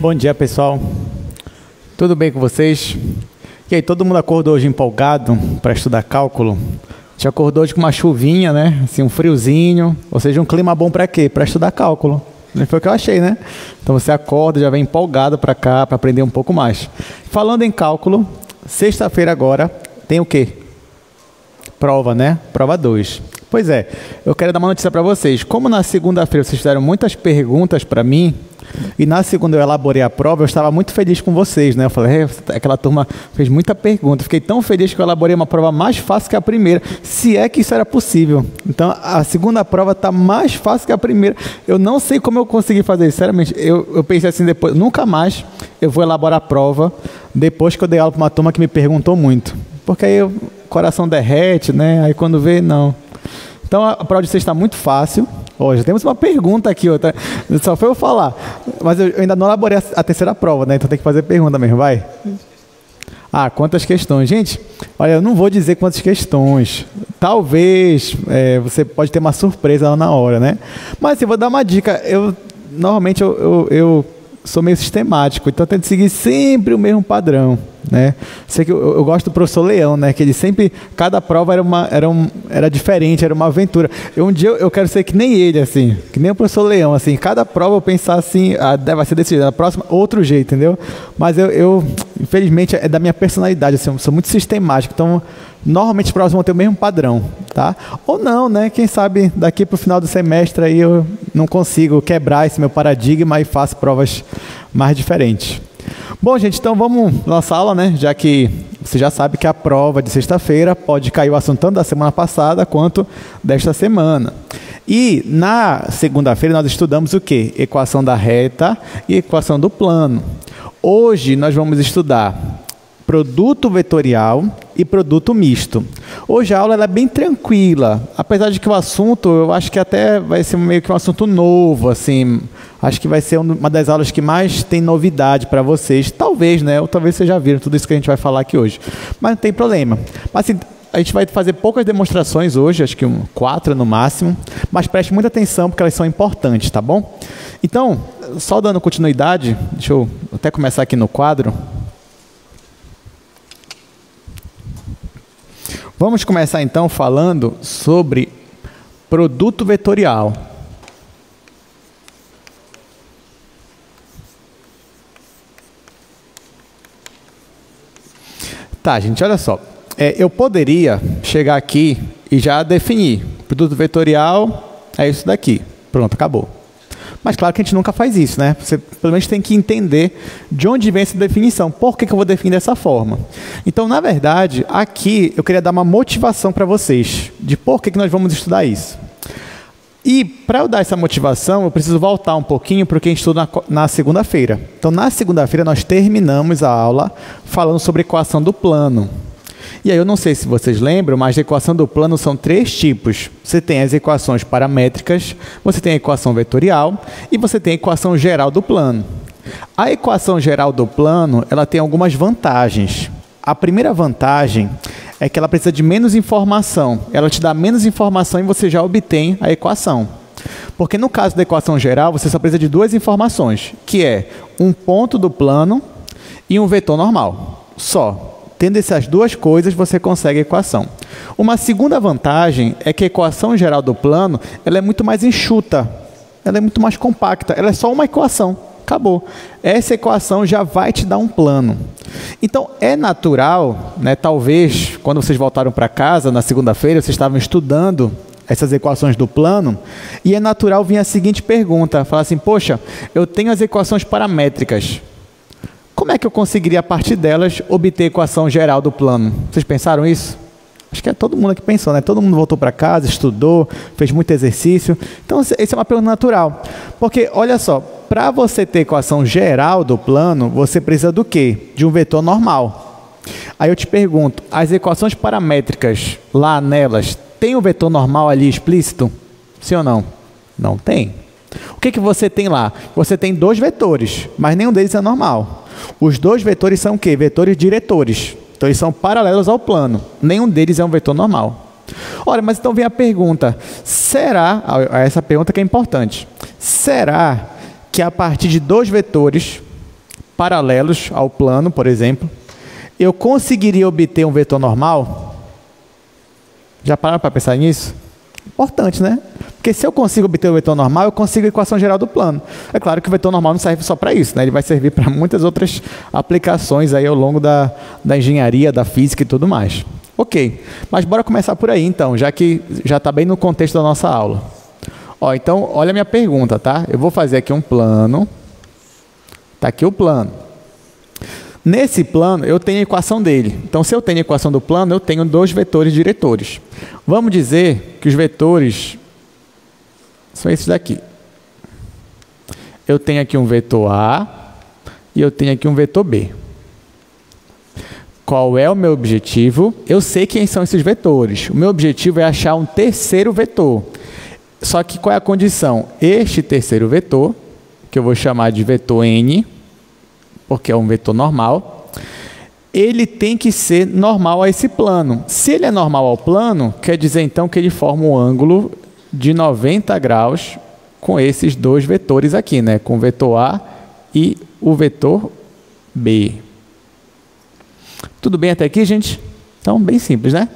Bom dia, pessoal. Tudo bem com vocês? E aí, todo mundo acordou hoje empolgado para estudar cálculo? A gente acordou hoje com uma chuvinha, né? Assim, um friozinho, ou seja, um clima bom para quê? Para estudar cálculo. Foi o que eu achei, né? Então você acorda, já vem empolgado para cá, para aprender um pouco mais. Falando em cálculo, sexta-feira agora tem o quê? Prova, né? Prova 2. Pois é, eu quero dar uma notícia para vocês. Como na segunda-feira vocês fizeram muitas perguntas para mim, e na segunda eu elaborei a prova, eu estava muito feliz com vocês, né? Eu falei, aquela turma fez muita pergunta. Fiquei tão feliz que eu elaborei uma prova mais fácil que a primeira, se é que isso era possível. Então, a segunda prova está mais fácil que a primeira. Eu não sei como eu consegui fazer isso, sinceramente. Eu pensei assim, depois, nunca mais eu vou elaborar a prova depois que eu dei aula para uma turma que me perguntou muito. Porque aí o coração derrete, né? Aí quando vê, não. Então, a prova de vocês está muito fácil. Hoje temos uma pergunta aqui, outra. Só foi eu falar. Mas eu ainda não elaborei a terceira prova, né? Então tem que fazer pergunta mesmo, vai. Ah, quantas questões. Gente, olha, eu não vou dizer quantas questões. Talvez você pode ter uma surpresa lá na hora, né? Mas assim, vou dar uma dica. Normalmente eu sou meio sistemático, então eu tento seguir sempre o mesmo padrão, né? Sei que eu gosto do professor Leão, né? Que ele sempre, cada prova era diferente, era uma aventura. Um dia eu quero ser que nem ele, assim, que nem o professor Leão, assim. Cada prova eu pensar assim, vai ser desse jeito, a próxima outro jeito, entendeu? Mas eu infelizmente é da minha personalidade, assim, eu sou muito sistemático, então normalmente as provas vão ter o mesmo padrão, tá? Ou não, né? Quem sabe daqui para o final do semestre aí eu não consigo quebrar esse meu paradigma e faço provas mais diferentes. Bom, gente, então vamos lançar a aula, né? Já que você já sabe que a prova de sexta-feira pode cair o assunto tanto da semana passada quanto desta semana. E na segunda-feira nós estudamos o quê? Equação da reta e equação do plano. Hoje nós vamos estudar produto vetorial e produto misto. Hoje a aula é bem tranquila, apesar de que o assunto, eu acho que até vai ser meio que um assunto novo, assim, acho que vai ser uma das aulas que mais tem novidade para vocês, talvez, né, ou talvez vocês já viram tudo isso que a gente vai falar aqui hoje, mas não tem problema. Mas assim, a gente vai fazer poucas demonstrações hoje, acho que 4 no máximo, mas preste muita atenção porque elas são importantes, tá bom? Então, só dando continuidade, deixa eu até começar aqui no quadro. Vamos começar então falando sobre produto vetorial. Tá, gente, olha só. Eu poderia chegar aqui e já definir. Produto vetorial é isso daqui. Pronto, acabou. Mas claro que a gente nunca faz isso, né? Você pelo menos tem que entender de onde vem essa definição. Por que eu vou definir dessa forma? Então, na verdade, aqui eu queria dar uma motivação para vocês de por que nós vamos estudar isso. E para eu dar essa motivação, eu preciso voltar um pouquinho para o que a gente estuda na segunda-feira. Então, na segunda-feira nós terminamos a aula falando sobre equação do plano. E aí eu não sei se vocês lembram, mas a equação do plano são 3 tipos. Você tem as equações paramétricas, você tem a equação vetorial e você tem a equação geral do plano. A equação geral do plano, ela tem algumas vantagens. A primeira vantagem é que ela precisa de menos informação. Ela te dá menos informação e você já obtém a equação. Porque no caso da equação geral, você só precisa de 2 informações, que é um ponto do plano e um vetor normal. Só. Tendo essas 2 coisas, você consegue a equação. Uma segunda vantagem é que a equação geral do plano ela é muito mais enxuta, ela é muito mais compacta, ela é só uma equação, acabou. Essa equação já vai te dar um plano. Então, é natural, né, talvez, quando vocês voltaram para casa, na segunda-feira, vocês estavam estudando essas equações do plano, e é natural vir a seguinte pergunta, falar assim, poxa, eu tenho as equações paramétricas, como é que eu conseguiria, a partir delas, obter a equação geral do plano? Vocês pensaram isso? Acho que é todo mundo que pensou, né? Todo mundo voltou para casa, estudou, fez muito exercício. Então, essa é uma pergunta natural. Porque, olha só, para você ter a equação geral do plano, você precisa do quê? De um vetor normal. Aí eu te pergunto, as equações paramétricas, lá nelas, tem o vetor normal ali explícito? Sim ou não? Não tem. O que você tem lá? Você tem 2 vetores, mas nenhum deles é normal. Os 2 vetores são o quê? Vetores diretores. Então, eles são paralelos ao plano. Nenhum deles é um vetor normal. Ora, mas então vem a pergunta. Será, essa pergunta que é importante, será que a partir de 2 vetores, paralelos ao plano, por exemplo, eu conseguiria obter um vetor normal? Já pararam para pensar nisso? Importante, né? Porque se eu consigo obter o vetor normal, eu consigo a equação geral do plano. É claro que o vetor normal não serve só para isso, né? Ele vai servir para muitas outras aplicações aí ao longo da engenharia, da física e tudo mais. Ok, mas bora começar por aí então, já que já está bem no contexto da nossa aula. Ó, então, olha a minha pergunta, tá? Eu vou fazer aqui um plano. Está aqui o plano. Nesse plano, eu tenho a equação dele. Então, se eu tenho a equação do plano, eu tenho dois vetores diretores. Vamos dizer que os vetores são esses daqui. Eu tenho aqui um vetor A e eu tenho aqui um vetor B. Qual é o meu objetivo? Eu sei quem são esses vetores. O meu objetivo é achar um terceiro vetor. Só que qual é a condição? Este terceiro vetor, que eu vou chamar de vetor N, porque é um vetor normal, ele tem que ser normal a esse plano. Se ele é normal ao plano, quer dizer então que ele forma um ângulo de 90 graus com esses dois vetores aqui, né? Com o vetor A e o vetor B. Tudo bem até aqui, gente? Então, bem simples, né?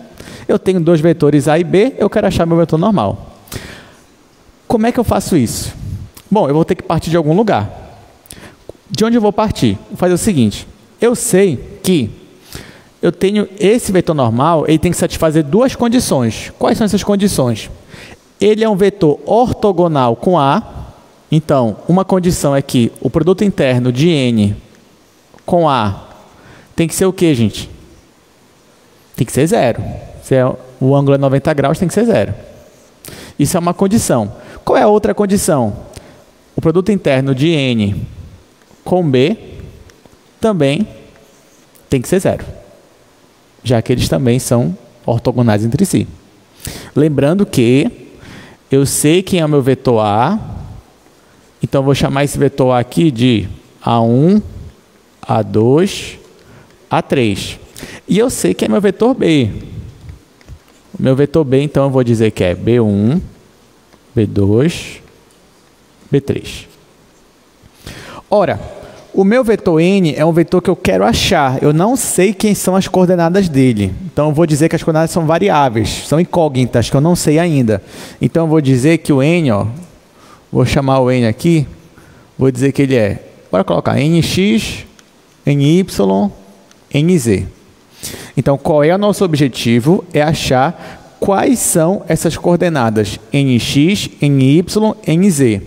Eu tenho dois vetores A e B, eu quero achar meu vetor normal. Como é que eu faço isso? Bom, eu vou ter que partir de algum lugar. De onde eu vou partir? Vou fazer o seguinte. Eu sei que eu tenho esse vetor normal, ele tem que satisfazer duas condições. Quais são essas condições? Ele é um vetor ortogonal com A. Então, uma condição é que o produto interno de N com A tem que ser o quê, gente? Tem que ser zero. Se o ângulo é 90 graus, tem que ser zero. Isso é uma condição. Qual é a outra condição? O produto interno de N com B também tem que ser zero, já que eles também são ortogonais entre si. Lembrando que eu sei quem é o meu vetor A, então eu vou chamar esse vetor A aqui de A1, A2, A3. E eu sei quem é meu vetor B. O meu vetor B, então, eu vou dizer que é B1, B2, B3. Ora, o meu vetor N é um vetor que eu quero achar. Eu não sei quem são as coordenadas dele. Então, eu vou dizer que as coordenadas são variáveis, são incógnitas, que eu não sei ainda. Então, eu vou dizer que o N, ó, vou chamar o N aqui, vou dizer que ele é, bora colocar NX, NY, NZ. Então, qual é o nosso objetivo? É achar quais são essas coordenadas NX, NY, NZ,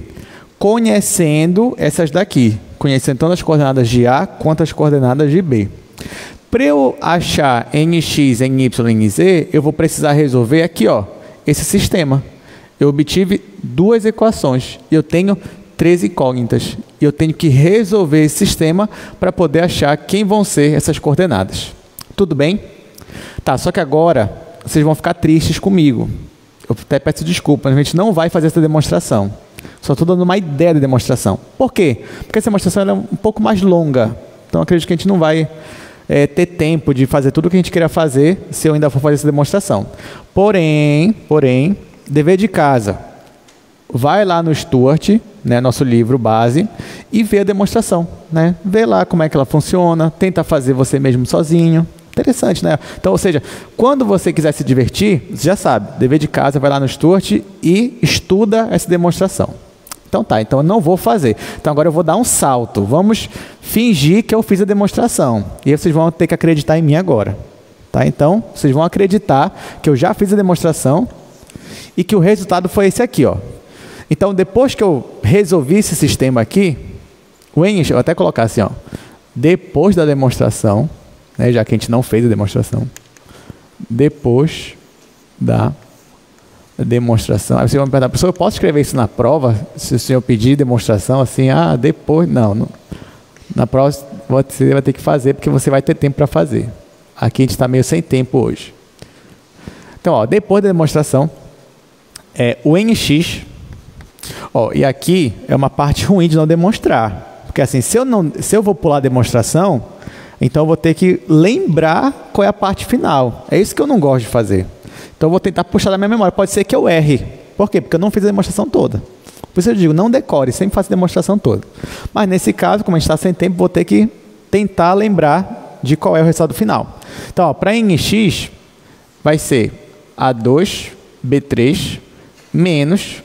conhecendo essas daqui, conhecendo tanto as coordenadas de A quanto as coordenadas de B. Para eu achar NX, NY, NZ, eu vou precisar resolver aqui, ó, esse sistema. Eu obtive duas equações e eu tenho 3 incógnitas. E eu tenho que resolver esse sistema para poder achar quem vão ser essas coordenadas. Tudo bem? Tá, só que agora vocês vão ficar tristes comigo. Eu até peço desculpa, a gente não vai fazer essa demonstração. Só estou dando uma ideia de demonstração. Por quê? Porque essa demonstração é um pouco mais longa. Então, acredito que a gente não vai ter tempo de fazer tudo o que a gente queria fazer se eu ainda for fazer essa demonstração. Porém, dever de casa. Vai lá no Stuart, né, nosso livro base, e vê a demonstração. Né? Vê lá como é que ela funciona, tenta fazer você mesmo sozinho. Interessante, né? Então, ou seja, quando você quiser se divertir, você já sabe, dever de casa, vai lá no Stuart e estuda essa demonstração. Então tá, então eu não vou fazer. Então agora eu vou dar um salto. Vamos fingir que eu fiz a demonstração. E aí vocês vão ter que acreditar em mim agora. Tá? Então, vocês vão acreditar que eu já fiz a demonstração e que o resultado foi esse aqui, ó. Então, depois que eu resolvi esse sistema aqui, o N, eu vou até colocar assim, ó, depois da demonstração, né, já que a gente não fez a demonstração, depois da demonstração. Aí você vai me perguntar, professor, eu posso escrever isso na prova? Se o senhor pedir demonstração, assim, depois, não. Na prova você vai ter que fazer, porque você vai ter tempo para fazer. Aqui a gente está meio sem tempo hoje. Então, ó, depois da demonstração, o NX, ó, e aqui é uma parte ruim de não demonstrar. Porque assim, se eu vou pular a demonstração, então eu vou ter que lembrar qual é a parte final. É isso que eu não gosto de fazer. Então eu vou tentar puxar da minha memória. Pode ser que eu erre. Por quê? Porque eu não fiz a demonstração toda. Por isso eu digo, não decore, sempre faça a demonstração toda. Mas nesse caso, como a gente está sem tempo, vou ter que tentar lembrar de qual é o resultado final. Então, para nx, vai ser A2B3 menos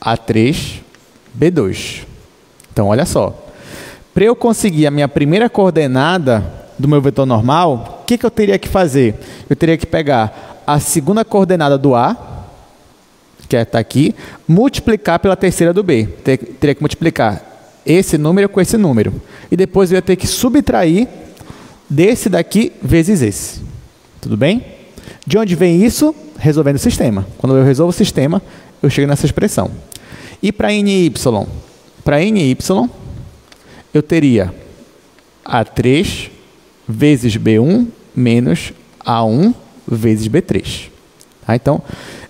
A3B2. Então, olha só. Para eu conseguir a minha primeira coordenada do meu vetor normal, o que eu teria que fazer? Eu teria que pegar a segunda coordenada do A, que está aqui, multiplicar pela terceira do B. Teria que multiplicar esse número com esse número. E depois eu ia ter que subtrair desse daqui vezes esse. Tudo bem? De onde vem isso? Resolvendo o sistema. Quando eu resolvo o sistema, eu chego nessa expressão. E para NY? Para NY, eu teria A3 vezes B1 menos A1 vezes B3. Tá? Então,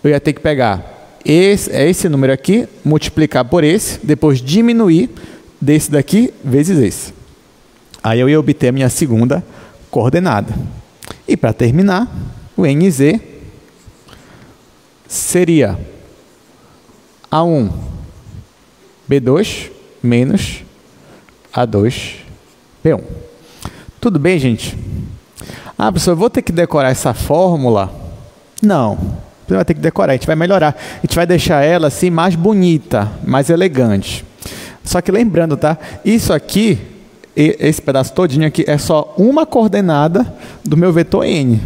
eu ia ter que pegar esse número aqui, multiplicar por esse, depois diminuir desse daqui vezes esse. Aí eu ia obter a minha segunda coordenada. E para terminar, o NZ seria A1 B2 menos A2 B1. Tudo bem, gente? Ah, professor, eu vou ter que decorar essa fórmula? Não, você vai ter que decorar, a gente vai melhorar. A gente vai deixar ela assim mais bonita, mais elegante. Só que lembrando, tá? Isso aqui, esse pedaço todinho aqui, é só uma coordenada do meu vetor N.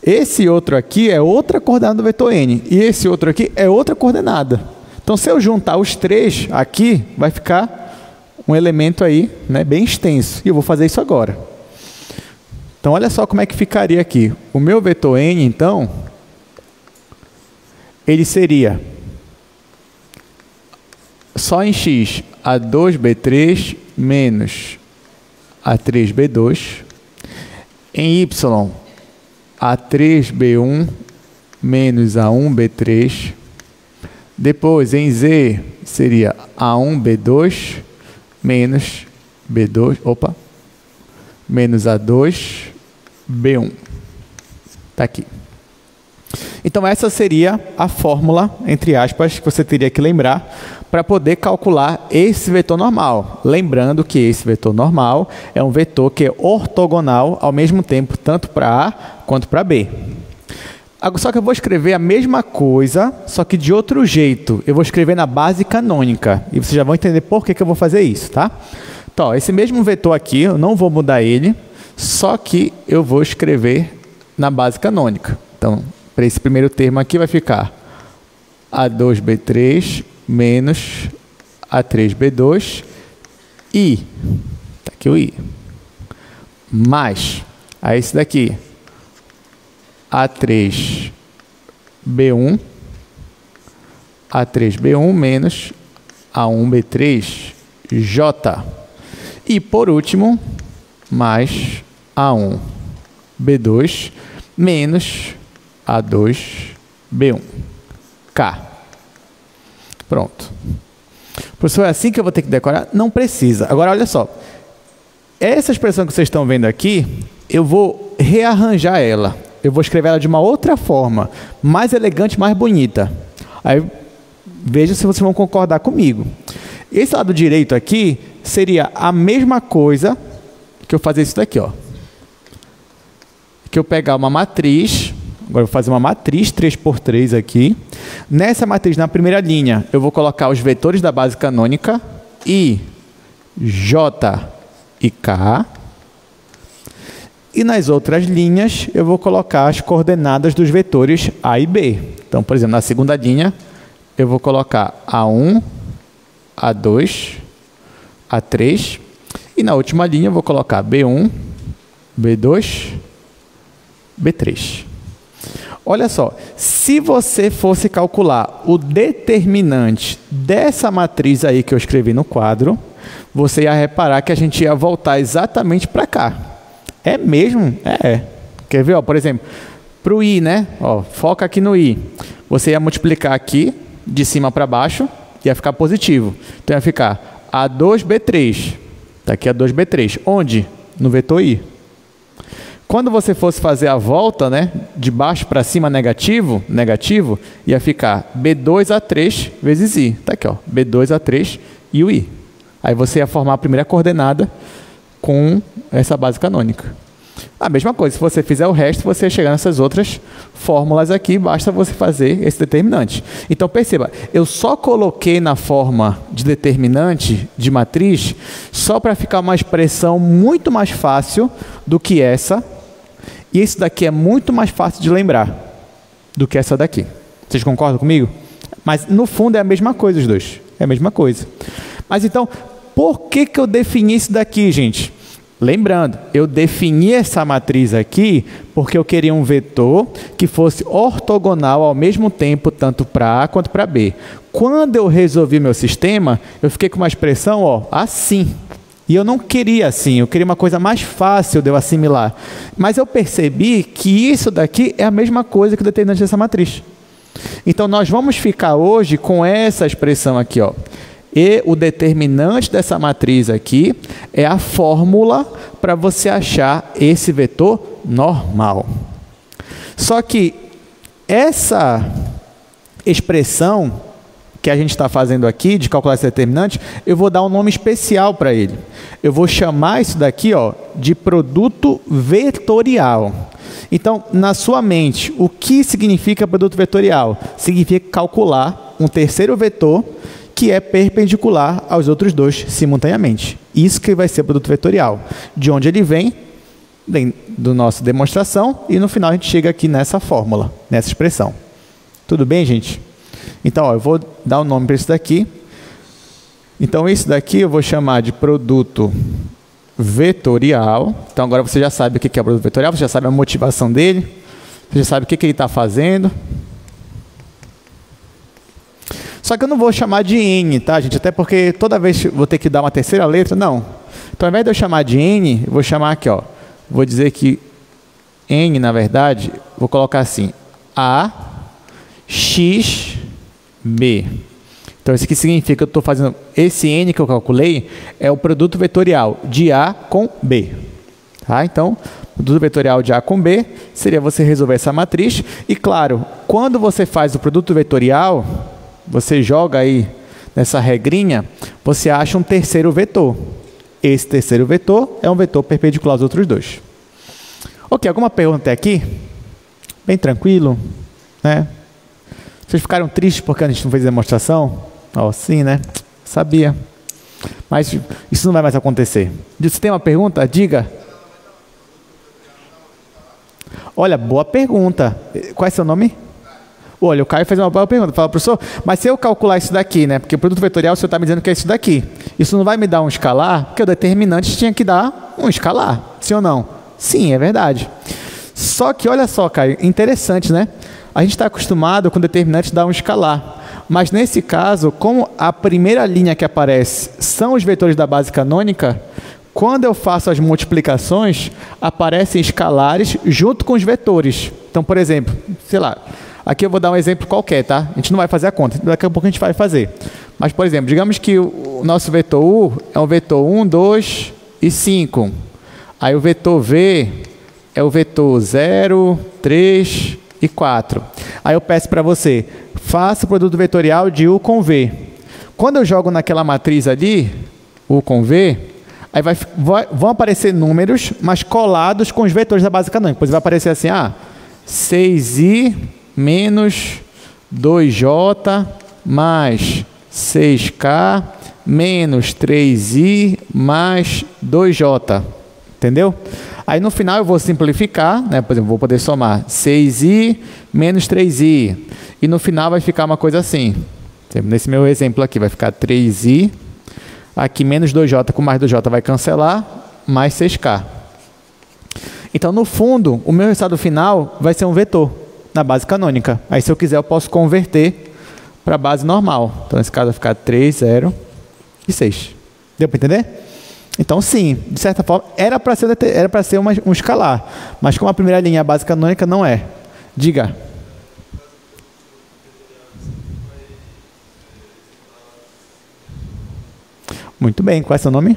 Esse outro aqui é outra coordenada do vetor N. E esse outro aqui é outra coordenada. Então, se eu juntar os três aqui, vai ficar um elemento aí, né, bem extenso. E eu vou fazer isso agora. Então, olha só como é que ficaria aqui. O meu vetor N, então, ele seria só em x A2B3 menos A3B2. Em y, A3B1 menos A1B3. Depois, em z, seria A1B2 menos B2, menos A2B1. Está aqui. Então, essa seria a fórmula, entre aspas, que você teria que lembrar para poder calcular esse vetor normal. Lembrando que esse vetor normal é um vetor que é ortogonal ao mesmo tempo, tanto para A quanto para B. Só que eu vou escrever a mesma coisa, só que de outro jeito. Eu vou escrever na base canônica. E vocês já vão entender por que eu vou fazer isso, tá? Então, esse mesmo vetor aqui, eu não vou mudar ele, só que eu vou escrever na base canônica. Então, para esse primeiro termo aqui vai ficar A2B3 menos A3B2 I. Está aqui o I. Mais, a esse daqui, A3B1 menos A1B3 J. E, por último, mais A1B2 menos A2B1 K. Pronto. Professor, é assim que eu vou ter que decorar? Não precisa. Agora, olha só. Essa expressão que vocês estão vendo aqui, eu vou rearranjar ela. Eu vou escrever ela de uma outra forma, mais elegante, mais bonita. Aí, veja se vocês vão concordar comigo. Esse lado direito aqui seria a mesma coisa que eu fazer isso daqui, ó. Que eu pegar uma matriz, agora eu vou fazer uma matriz 3×3 aqui. Nessa matriz, na primeira linha, eu vou colocar os vetores da base canônica, I, J e K. E nas outras linhas, eu vou colocar as coordenadas dos vetores A e B. Então, por exemplo, na segunda linha, eu vou colocar A1, A2, A3. E na última linha, eu vou colocar B1, B2, B3. Olha só, se você fosse calcular o determinante dessa matriz aí que eu escrevi no quadro, você ia reparar que a gente ia voltar exatamente para cá. É mesmo? É. Quer ver? Ó, por exemplo, para o I, né? Ó, foca aqui no I. Você ia multiplicar aqui, de cima para baixo, ia ficar positivo. Então, ia ficar A2B3. Está aqui A2B3. Onde? No vetor I. Quando você fosse fazer a volta, né, de baixo para cima negativo, ia ficar B2A3 vezes I. Tá aqui, ó, B2A3 e o I. Aí você ia formar a primeira coordenada com essa base canônica. A mesma coisa, se você fizer o resto, você ia chegar nessas outras fórmulas aqui, basta você fazer esse determinante. Então perceba, eu só coloquei na forma de determinante de matriz só para ficar uma expressão muito mais fácil do que essa. E isso daqui é muito mais fácil de lembrar do que essa daqui. Vocês concordam comigo? Mas no fundo é a mesma coisa os dois. É a mesma coisa. Mas então, por que eu defini isso daqui, gente? Lembrando, eu defini essa matriz aqui porque eu queria um vetor que fosse ortogonal ao mesmo tempo, tanto para A quanto para B. Quando eu resolvi meu sistema, eu fiquei com uma expressão, ó, assim. E eu não queria assim, eu queria uma coisa mais fácil de eu assimilar. Mas eu percebi que isso daqui é a mesma coisa que o determinante dessa matriz. Então, nós vamos ficar hoje com essa expressão aqui, ó. E o determinante dessa matriz aqui é a fórmula para você achar esse vetor normal. Só que essa expressão que a gente está fazendo aqui, de calcular esse determinante, eu vou dar um nome especial para ele. Eu vou chamar isso daqui, ó, de produto vetorial. Então, na sua mente, o que significa produto vetorial? Significa calcular um terceiro vetor que é perpendicular aos outros dois simultaneamente. Isso que vai ser produto vetorial. De onde ele vem? Do nossa demonstração, e no final a gente chega aqui nessa fórmula, nessa expressão. Tudo bem, gente? Então, ó, eu vou dar um nome para isso daqui. Então, isso daqui eu vou chamar de produto vetorial. Então, agora você já sabe o que é produto vetorial, você já sabe a motivação dele, você já sabe o que ele está fazendo. Só que eu não vou chamar de N, tá, gente? Até porque toda vez vou ter que dar uma terceira letra, não. Então, ao invés de eu chamar de N, eu vou chamar aqui, ó. Vou dizer que N, na verdade, vou colocar assim, A, X, B. Então, isso aqui significa que eu estou fazendo... Esse N que eu calculei é o produto vetorial de A com B. Tá? Então, o produto vetorial de A com B seria você resolver essa matriz. E, claro, quando você faz o produto vetorial, você joga aí nessa regrinha, você acha um terceiro vetor. Esse terceiro vetor é um vetor perpendicular aos outros dois. Ok, alguma pergunta até aqui? Bem tranquilo, né? Vocês ficaram tristes porque a gente não fez demonstração? Oh, sim, né? Sabia. Mas isso não vai mais acontecer. Se tem uma pergunta, diga. Olha, boa pergunta. Qual é seu nome? Olha, o Caio fez uma boa pergunta. Fala, professor, mas se eu calcular isso daqui, né? Porque o produto vetorial, o senhor está me dizendo que é isso daqui. Isso não vai me dar um escalar? Porque o determinante tinha que dar um escalar. Sim ou não? Sim, é verdade. Só que, olha só, Caio, interessante, né? A gente está acostumado com o determinante dar um escalar. Mas, nesse caso, como a primeira linha que aparece são os vetores da base canônica, quando eu faço as multiplicações, aparecem escalares junto com os vetores. Então, por exemplo, sei lá, aqui eu vou dar um exemplo qualquer, tá? A gente não vai fazer a conta, daqui a pouco a gente vai fazer. Mas, por exemplo, digamos que o nosso vetor U é o vetor 1, 2 e 5. Aí o vetor V é o vetor 0, 3 e 4. Aí eu peço para você, faça o produto vetorial de U com V. Quando eu jogo naquela matriz ali, U com V, aí vão aparecer números, mas colados com os vetores da base canônica. Depois vai aparecer assim, 6i menos 2j mais 6k menos 3i mais 2j. Entendeu? Aí no final eu vou simplificar, né? Por exemplo, vou poder somar 6i menos 3i. E no final vai ficar uma coisa assim. Nesse meu exemplo aqui vai ficar 3i. Aqui menos 2j com mais 2j vai cancelar, mais 6k. Então, no fundo, o meu resultado final vai ser um vetor na base canônica. Aí, se eu quiser, eu posso converter para a base normal. Então, nesse caso, vai ficar 3, 0 e 6. Deu para entender? Então, sim, de certa forma, era para ser um escalar. Mas como a primeira linha é a base canônica, não é. Diga. Muito bem, qual é seu nome?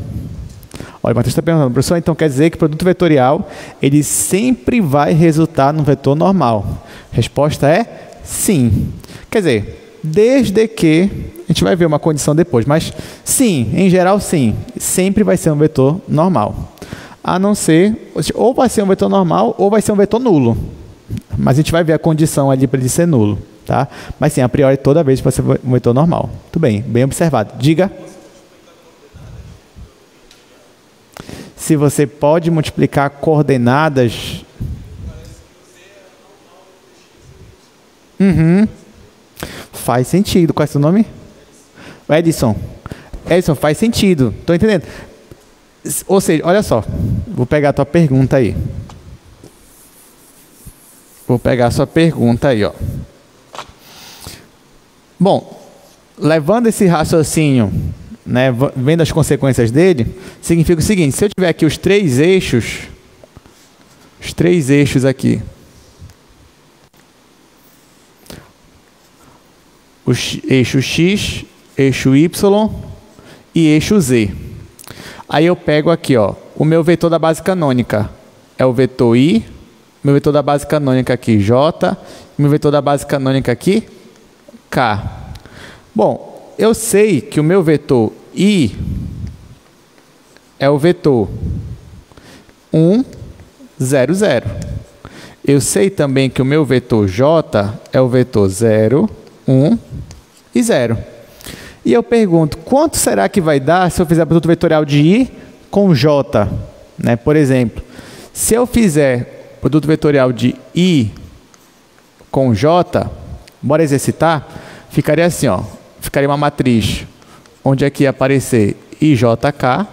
Olha, o Matheus está perguntando, professor, então quer dizer que o produto vetorial, ele sempre vai resultar no vetor normal? Resposta é sim. Quer dizer, desde que, a gente vai ver uma condição depois, mas sim, em geral sim, sempre vai ser um vetor normal. A não ser, ou vai ser um vetor normal, ou vai ser um vetor nulo. Mas a gente vai ver a condição ali para ele ser nulo, tá? Mas sim, a priori, toda vez vai ser um vetor normal. Muito bem, bem observado. Diga. Se você pode multiplicar coordenadas... Faz sentido. Qual é o seu nome? Edson. Edson, faz sentido. Estou entendendo. Ou seja, olha só. Vou pegar a tua pergunta aí. Vou pegar a sua pergunta aí, ó. Bom, levando esse raciocínio, né, vendo as consequências dele, significa o seguinte: se eu tiver aqui os três eixos aqui, o eixo X, eixo Y e eixo Z. Aí eu pego aqui, ó, o meu vetor da base canônica é o vetor I, meu vetor da base canônica aqui J, meu vetor da base canônica aqui K. Bom, eu sei que o meu vetor I é o vetor 1, 0, 0. Eu sei também que o meu vetor J é o vetor 0, 1 e 0. E eu pergunto, quanto será que vai dar se eu fizer produto vetorial de I com J? Né? Por exemplo, se eu fizer produto vetorial de I com J, bora exercitar, ficaria assim, ó, ficaria uma matriz onde aqui ia aparecer IJK.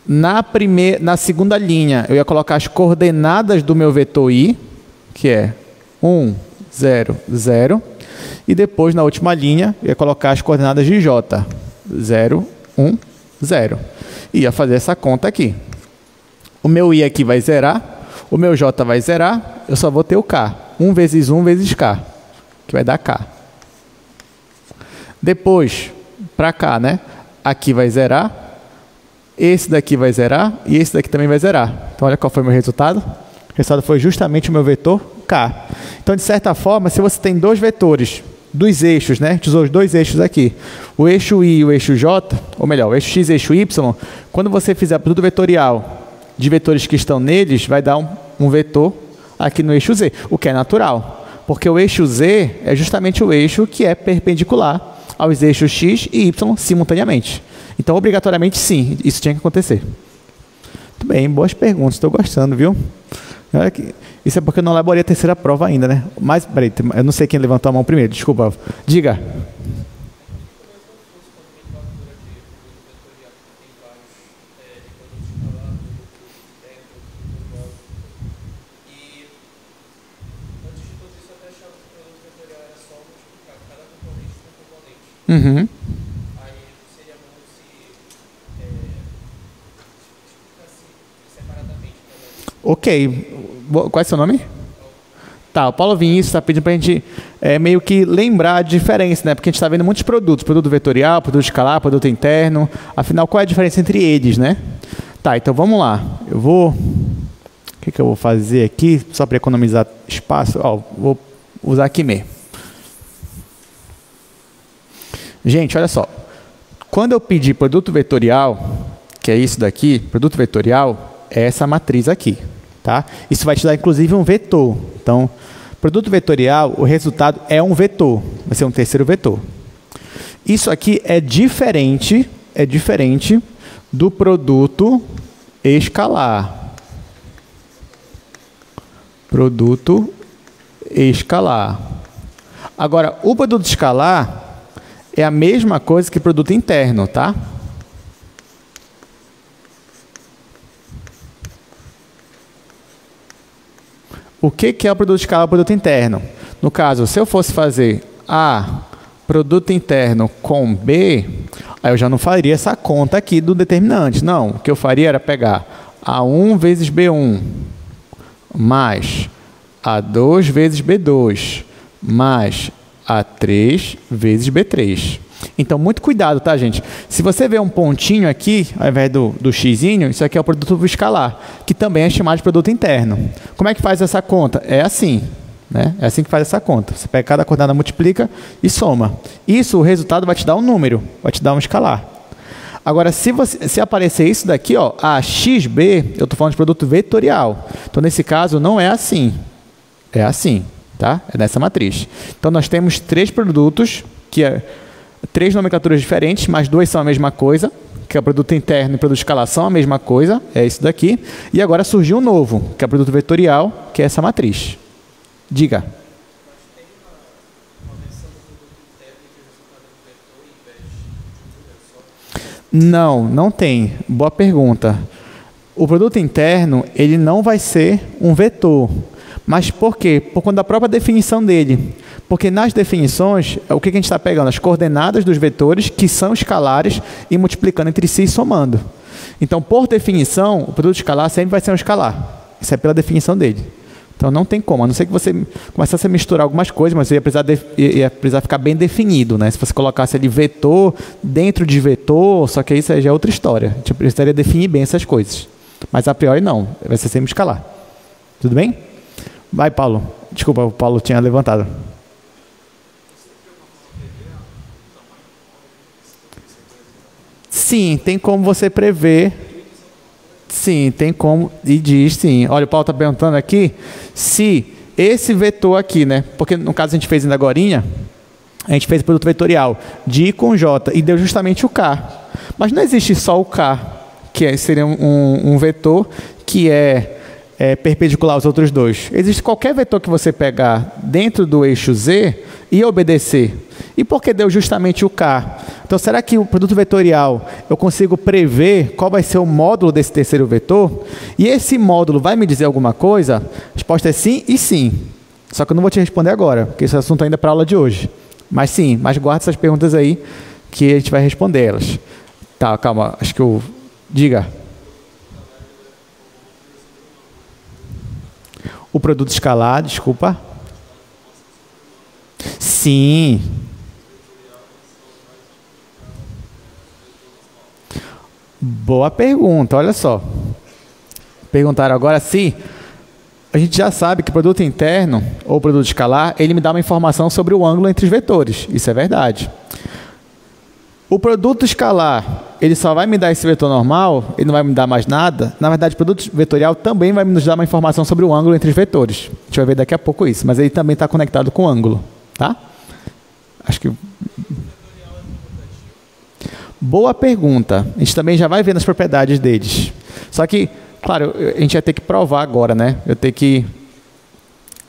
Na segunda linha, eu ia colocar as coordenadas do meu vetor I, que é 1, 0, 0. E depois, na última linha, eu ia colocar as coordenadas de J. 0, 1, 0. E ia fazer essa conta aqui. O meu I aqui vai zerar, o meu J vai zerar, eu só vou ter o K. 1 vezes 1 vezes K, que vai dar K. Depois, para cá, né? Aqui vai zerar, esse daqui vai zerar e esse daqui também vai zerar. Então, olha qual foi o meu resultado. O resultado foi justamente o meu vetor K. Então, de certa forma, se você tem dois vetores, dos eixos, né? A gente usou os dois eixos aqui. O eixo I e o eixo J, ou melhor, o eixo X e o eixo Y, quando você fizer produto vetorial de vetores que estão neles, vai dar um vetor aqui no eixo Z, o que é natural. Porque o eixo Z é justamente o eixo que é perpendicular aos eixos X e Y simultaneamente. Então, obrigatoriamente, sim, isso tinha que acontecer. Muito bem, boas perguntas, estou gostando, viu? Isso é porque eu não elaborei a terceira prova ainda, né? Mas, peraí, eu não sei quem levantou a mão primeiro, desculpa. Diga. Uhum. Ok. Qual é o seu nome? Tá, o Paulo Vinícius está pedindo para a gente meio que lembrar a diferença, né? Porque a gente está vendo muitos produtos, produto vetorial, produto escalar, produto interno. Afinal, qual é a diferença entre eles, né? Tá, então vamos lá. Eu vou... O que eu vou fazer aqui, só para economizar espaço? Ó, vou usar aqui mesmo. Gente, olha só. Quando eu pedir produto vetorial, que é isso daqui, produto vetorial, é essa matriz aqui. Tá? Isso vai te dar, inclusive, um vetor. Então, produto vetorial, o resultado é um vetor. Vai ser um terceiro vetor. Isso aqui é diferente do produto escalar. Produto escalar. Agora, o produto escalar é a mesma coisa que produto interno, tá? O que é o produto escalar e o produto interno? No caso, se eu fosse fazer A, produto interno com B, aí eu já não faria essa conta aqui do determinante. Não, o que eu faria era pegar A1 vezes B1, mais A2 vezes B2, mais A3 vezes B3. Então, muito cuidado, tá, gente? Se você vê um pontinho aqui, ao invés do xizinho, isso aqui é o produto escalar, que também é chamado de produto interno. Como é que faz essa conta? É assim, né? É assim que faz essa conta. Você pega cada coordenada, multiplica e soma. Isso, o resultado vai te dar um número, vai te dar um escalar. Agora, se aparecer isso daqui, ó, a XB, eu estou falando de produto vetorial. Então, nesse caso, não é assim. É assim, tá? É nessa matriz. Então, nós temos 3 produtos, que é 3 nomenclaturas diferentes, mas 2 são a mesma coisa, que é o produto interno e produto escalar são a mesma coisa, é isso daqui. E agora surgiu um novo, que é o produto vetorial, que é essa matriz. Diga. Não, não tem. Boa pergunta. O produto interno, ele não vai ser um vetor. Mas por quê? Por conta da própria definição dele. Porque nas definições, o que a gente está pegando? As coordenadas dos vetores, que são escalares, e multiplicando entre si e somando. Então, por definição, o produto escalar sempre vai ser um escalar. Isso é pela definição dele. Então, não tem como. A não ser que você começasse a misturar algumas coisas, mas ia precisar ficar bem definido, né? Se você colocasse ali vetor dentro de vetor, só que isso já é outra história. A gente precisaria definir bem essas coisas. Mas, a priori, não. Vai ser sempre escalar. Tudo bem? Vai, Paulo. Desculpa, o Paulo tinha levantado. Sim, tem como você prever. Sim, tem como. E diz sim. Olha, o Paulo está perguntando aqui se esse vetor aqui, né? Porque no caso a gente fez ainda agorinha, a gente fez o produto vetorial de I com J e deu justamente o K. Mas não existe só o K, que seria um vetor que é perpendicular aos outros dois. Existe qualquer vetor que você pegar dentro do eixo Z e obedecer. E por que deu justamente o K? Então, será que o produto vetorial eu consigo prever qual vai ser o módulo desse terceiro vetor? E esse módulo vai me dizer alguma coisa? A resposta é sim e sim. Só que eu não vou te responder agora, porque esse assunto ainda é para a aula de hoje. Mas sim, mas guarda essas perguntas aí que a gente vai responder elas. Tá, calma, acho que eu... Diga. O produto escalar, desculpa. Sim. Boa pergunta, olha só. Perguntaram agora se a gente já sabe que o produto interno ou produto escalar, ele me dá uma informação sobre o ângulo entre os vetores. Isso é verdade. O produto escalar, ele só vai me dar esse vetor normal, ele não vai me dar mais nada. Na verdade, o produto vetorial também vai nos dar uma informação sobre o ângulo entre os vetores. A gente vai ver daqui a pouco isso, mas ele também está conectado com o ângulo, tá? Acho que... Boa pergunta. A gente também já vai ver nas propriedades deles. Só que, claro, a gente vai ter que provar agora, né? Eu tenho que...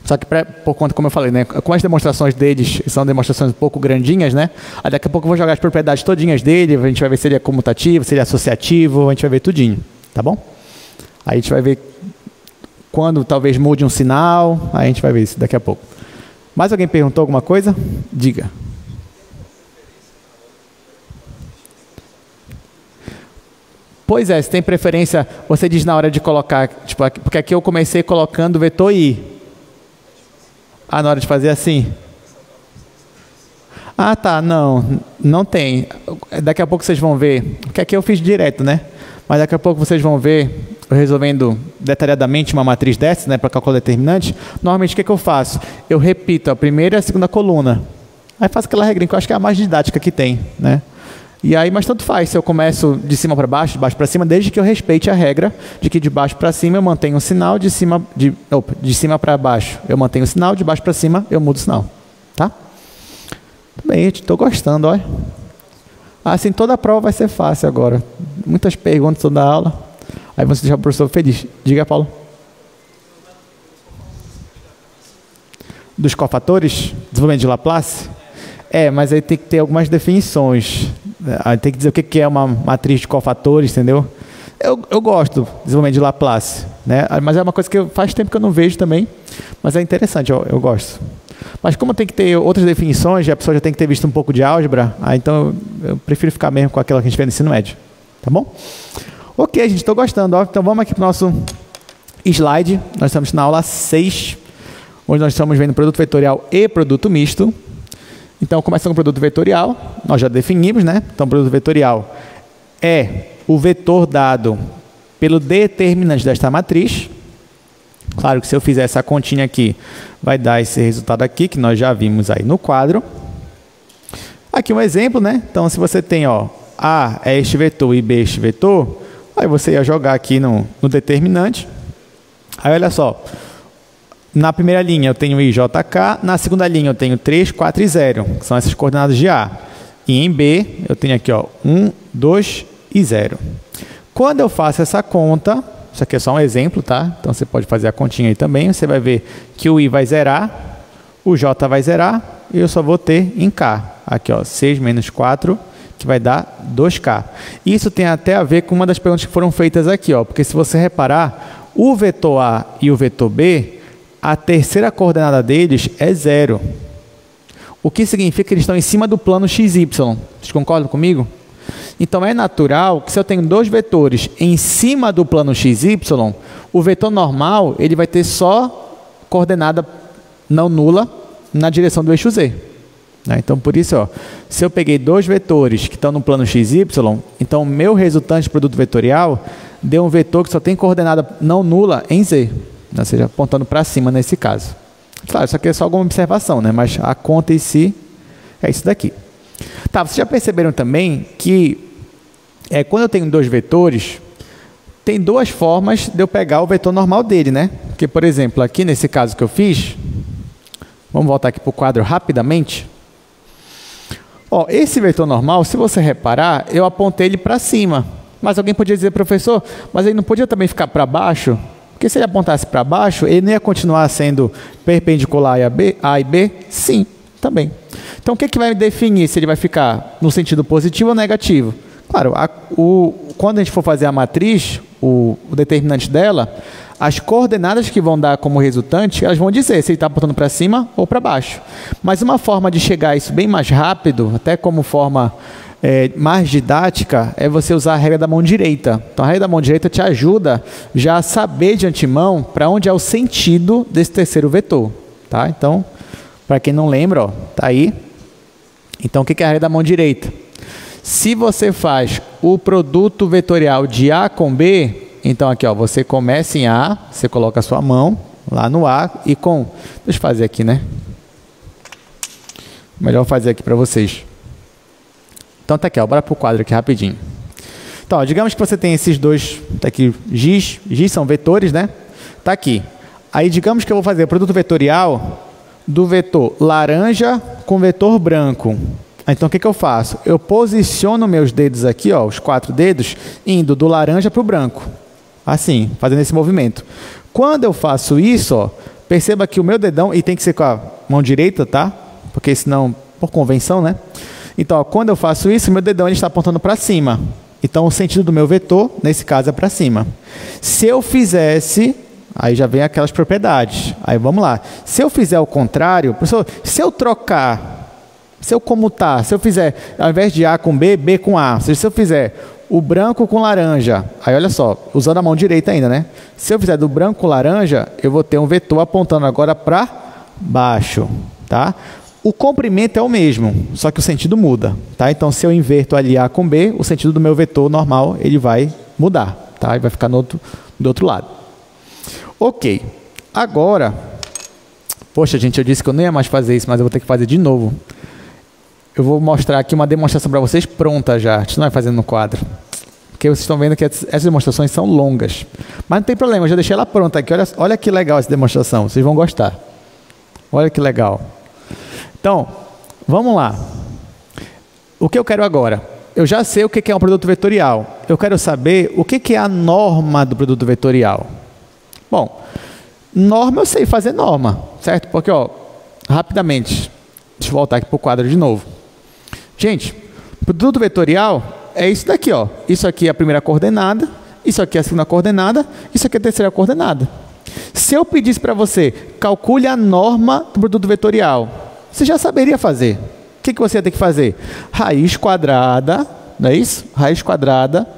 Só que por conta, como eu falei, né? Com as demonstrações deles, são demonstrações um pouco grandinhas, né? Aí daqui a pouco eu vou jogar as propriedades todinhas dele, a gente vai ver se ele é comutativo, se ele é associativo, a gente vai ver tudinho, tá bom? Aí a gente vai ver quando talvez mude um sinal, aí a gente vai ver isso daqui a pouco. Mais alguém perguntou alguma coisa? Diga. Pois é, se tem preferência, você diz na hora de colocar, tipo, porque aqui eu comecei colocando o vetor I. Ah, na hora de fazer assim? Ah, tá, não tem. Daqui a pouco vocês vão ver, porque aqui eu fiz direto, né? Mas daqui a pouco vocês vão ver, eu resolvendo detalhadamente uma matriz dessa, né, para cálculo determinante. Normalmente o que eu faço? Eu repito a primeira e a segunda coluna. Aí faço aquela regrinha que eu acho que é a mais didática que tem, né? E aí, mas tanto faz se eu começo de cima para baixo, de baixo para cima, desde que eu respeite a regra de que de baixo para cima eu mantenho o sinal, de cima para baixo eu mantenho o sinal, de baixo para cima eu mudo o sinal. Tá? Bem, estou gostando, olha. Assim, toda a prova vai ser fácil agora. Muitas perguntas toda a aula. Aí você deixa o professor feliz. Diga, Paulo. Dos cofatores? Desenvolvimento de Laplace? Mas aí tem que ter algumas definições. Aí tem que dizer o que é uma matriz de cofatores, entendeu? Eu gosto do desenvolvimento de Laplace, né? Mas é uma coisa que faz tempo que eu não vejo também. Mas é interessante, eu gosto. Mas como tem que ter outras definições, a pessoa já tem que ter visto um pouco de álgebra, então eu prefiro ficar mesmo com aquilo que a gente vê no ensino médio. Tá bom? Ok, gente, estou gostando. Ó. Então vamos aqui para o nosso slide. Nós estamos na aula 6, onde nós estamos vendo produto vetorial e produto misto. Então, começando com o produto vetorial, nós já definimos, né? Então, o produto vetorial é o vetor dado pelo determinante desta matriz. Claro que se eu fizer essa continha aqui, vai dar esse resultado aqui, que nós já vimos aí no quadro. Aqui um exemplo, né? Então, se você tem, ó, A é este vetor e B é este vetor, aí você ia jogar aqui no determinante. Aí, olha só. Na primeira linha eu tenho I, J, K. Na segunda linha eu tenho 3, 4 e 0, que são essas coordenadas de A. E em B eu tenho aqui, ó, 1, 2 e 0. Quando eu faço essa conta, isso aqui é só um exemplo, tá? Então você pode fazer a continha aí também. Você vai ver que o I vai zerar, o J vai zerar e eu só vou ter em K. Aqui, ó, 6 menos 4, que vai dar 2K. Isso tem até a ver com uma das perguntas que foram feitas aqui, ó, porque se você reparar, o vetor A e o vetor B, a terceira coordenada deles é 0. O que significa que eles estão em cima do plano XY. Vocês concordam comigo? Então, é natural que se eu tenho dois vetores em cima do plano XY, o vetor normal ele vai ter só coordenada não nula na direção do eixo Z. Então, por isso, ó, se eu peguei dois vetores que estão no plano XY, então o meu resultante de produto vetorial deu um vetor que só tem coordenada não nula em Z. Ou seja, apontando para cima nesse caso. Claro, isso aqui é só alguma observação, né? Mas a conta em si é isso daqui. Tá, vocês já perceberam também que quando eu tenho dois vetores, tem duas formas de eu pegar o vetor normal dele, né? Porque, por exemplo, aqui nesse caso que eu fiz, vamos voltar aqui para o quadro rapidamente. Ó, esse vetor normal, se você reparar, eu apontei ele para cima. Mas alguém podia dizer, professor, mas ele não podia também ficar para baixo? Porque se ele apontasse para baixo, ele não ia continuar sendo perpendicular a e B? Sim, também. Então, o que vai definir se ele vai ficar no sentido positivo ou negativo? Claro, quando a gente for fazer a matriz, o determinante dela, as coordenadas que vão dar como resultante, elas vão dizer se ele está apontando para cima ou para baixo. Mas uma forma de chegar a isso bem mais rápido, até como forma mais didática, é você usar a regra da mão direita. Então, a regra da mão direita te ajuda já a saber de antemão para onde é o sentido desse terceiro vetor. Tá? Então, para quem não lembra, ó, tá aí. Então, o que é a regra da mão direita? Se você faz o produto vetorial de A com B, então aqui, ó, você começa em A, você coloca a sua mão lá no A e com... Deixa eu fazer aqui, né? Melhor fazer aqui para vocês. Então, tá aqui, ó, bora para o quadro aqui rapidinho. Então, ó, digamos que você tem esses dois, tá aqui, giz são vetores, né? Tá aqui. Aí, digamos que eu vou fazer o produto vetorial do vetor laranja com vetor branco. Então, o que eu faço? Eu posiciono meus dedos aqui, ó, os 4 dedos, indo do laranja para o branco. Assim, fazendo esse movimento. Quando eu faço isso, ó, perceba que o meu dedão, e tem que ser com a mão direita, tá? Porque senão, por convenção, né? Então, ó, quando eu faço isso, meu dedão ele está apontando para cima. Então, o sentido do meu vetor, nesse caso, é para cima. Se eu fizesse, aí já vem aquelas propriedades. Aí, vamos lá. Se eu fizer o contrário, professor, se eu trocar, se eu comutar, se eu fizer, ao invés de A com B, B com A, ou seja, se eu fizer o branco com laranja, aí olha só, usando a mão direita ainda, né? Se eu fizer do branco com laranja, eu vou ter um vetor apontando agora para baixo, tá? O comprimento é o mesmo, só que o sentido muda, tá? Então, se eu inverto ali A com B, o sentido do meu vetor normal, ele vai mudar, tá? E vai ficar do outro lado. Ok. Agora, poxa, gente, eu disse que eu não ia mais fazer isso, mas eu vou ter que fazer de novo. Eu vou mostrar aqui uma demonstração para vocês pronta já. A gente não vai fazendo no quadro. Porque vocês estão vendo que essas demonstrações são longas. Mas não tem problema, eu já deixei ela pronta aqui. Olha que legal essa demonstração, vocês vão gostar. Olha que legal. Então, vamos lá. O que eu quero agora? Eu já sei o que é um produto vetorial. Eu quero saber o que é a norma do produto vetorial. Bom, norma eu sei fazer norma, certo? Porque, ó, rapidamente, deixa eu voltar aqui para o quadro de novo. Gente, produto vetorial é isso daqui, ó. Isso aqui é a primeira coordenada, isso aqui é a segunda coordenada, isso aqui é a terceira coordenada. Se eu pedisse para você, calcule a norma do produto vetorial, você já saberia fazer. O que você ia ter que fazer? Raiz quadrada, não é isso? Raiz quadrada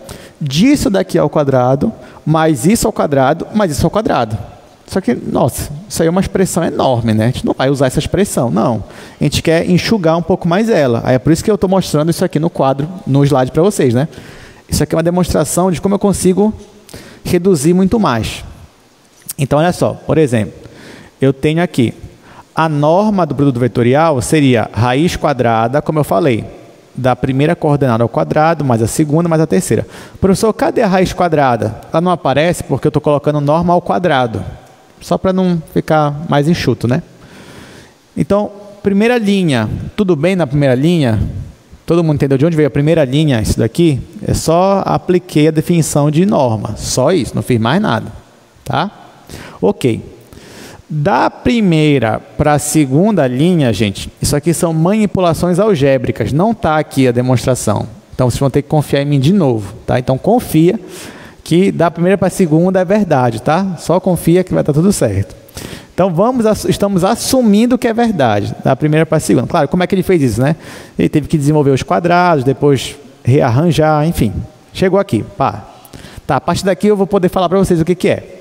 disso daqui ao quadrado, mais isso ao quadrado, mais isso ao quadrado. Só que, nossa, isso aí é uma expressão enorme, né? A gente não vai usar essa expressão, não. A gente quer enxugar um pouco mais ela. Aí é por isso que eu estou mostrando isso aqui no quadro, no slide para vocês, né? Isso aqui é uma demonstração de como eu consigo reduzir muito mais. Então, olha só, por exemplo, eu tenho aqui, a norma do produto vetorial seria raiz quadrada, como eu falei, da primeira coordenada ao quadrado, mais a segunda, mais a terceira. Professor, cadê a raiz quadrada? Ela não aparece porque eu estou colocando norma ao quadrado, só para não ficar mais enxuto, né? Então, primeira linha, tudo bem na primeira linha? Todo mundo entendeu de onde veio a primeira linha? Isso daqui é só apliquei a definição de norma, só isso, não fiz mais nada, tá? Ok. Da primeira para a segunda linha, gente, isso aqui são manipulações algébricas, não está aqui a demonstração. Então, vocês vão ter que confiar em mim de novo, tá? Então, confia que da primeira para a segunda é verdade, tá? Só confia que vai estar tudo certo. Então, estamos assumindo que é verdade, da primeira para a segunda. Claro, como é que ele fez isso, né? Ele teve que desenvolver os quadrados, depois rearranjar, enfim. Chegou aqui, pá. Tá, a partir daqui eu vou poder falar para vocês o que que é.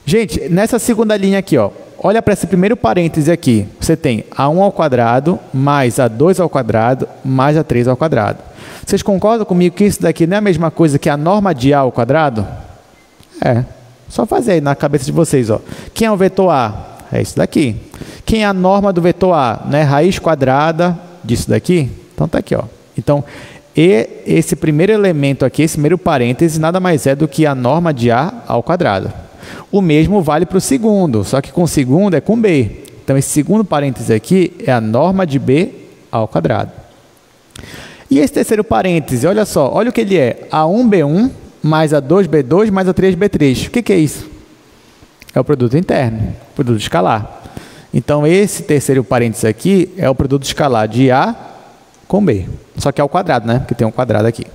Gente, nessa segunda linha aqui, ó, olha para esse primeiro parêntese aqui. Você tem A1 ao quadrado, mais A2 ao quadrado, mais A3 ao quadrado. Vocês concordam comigo que isso daqui não é a mesma coisa que a norma de A ao quadrado? É. Só fazer aí na cabeça de vocês, ó. Quem é o vetor A? É isso daqui. Quem é a norma do vetor A? Né? Raiz quadrada disso daqui? Então tá aqui, ó. Então, esse primeiro elemento aqui, esse primeiro parêntese, nada mais é do que a norma de A ao quadrado. O mesmo vale para o segundo, só que com o segundo é com B. Então, esse segundo parêntese aqui é a norma de B ao quadrado. E esse terceiro parêntese, olha só, olha o que ele é. A1B1 mais A2B2 mais A3B3. O que é isso? É o produto interno, produto escalar. Então, esse terceiro parênteses aqui é o produto escalar de A com B. Só que é ao quadrado, né? Porque tem um quadrado aqui.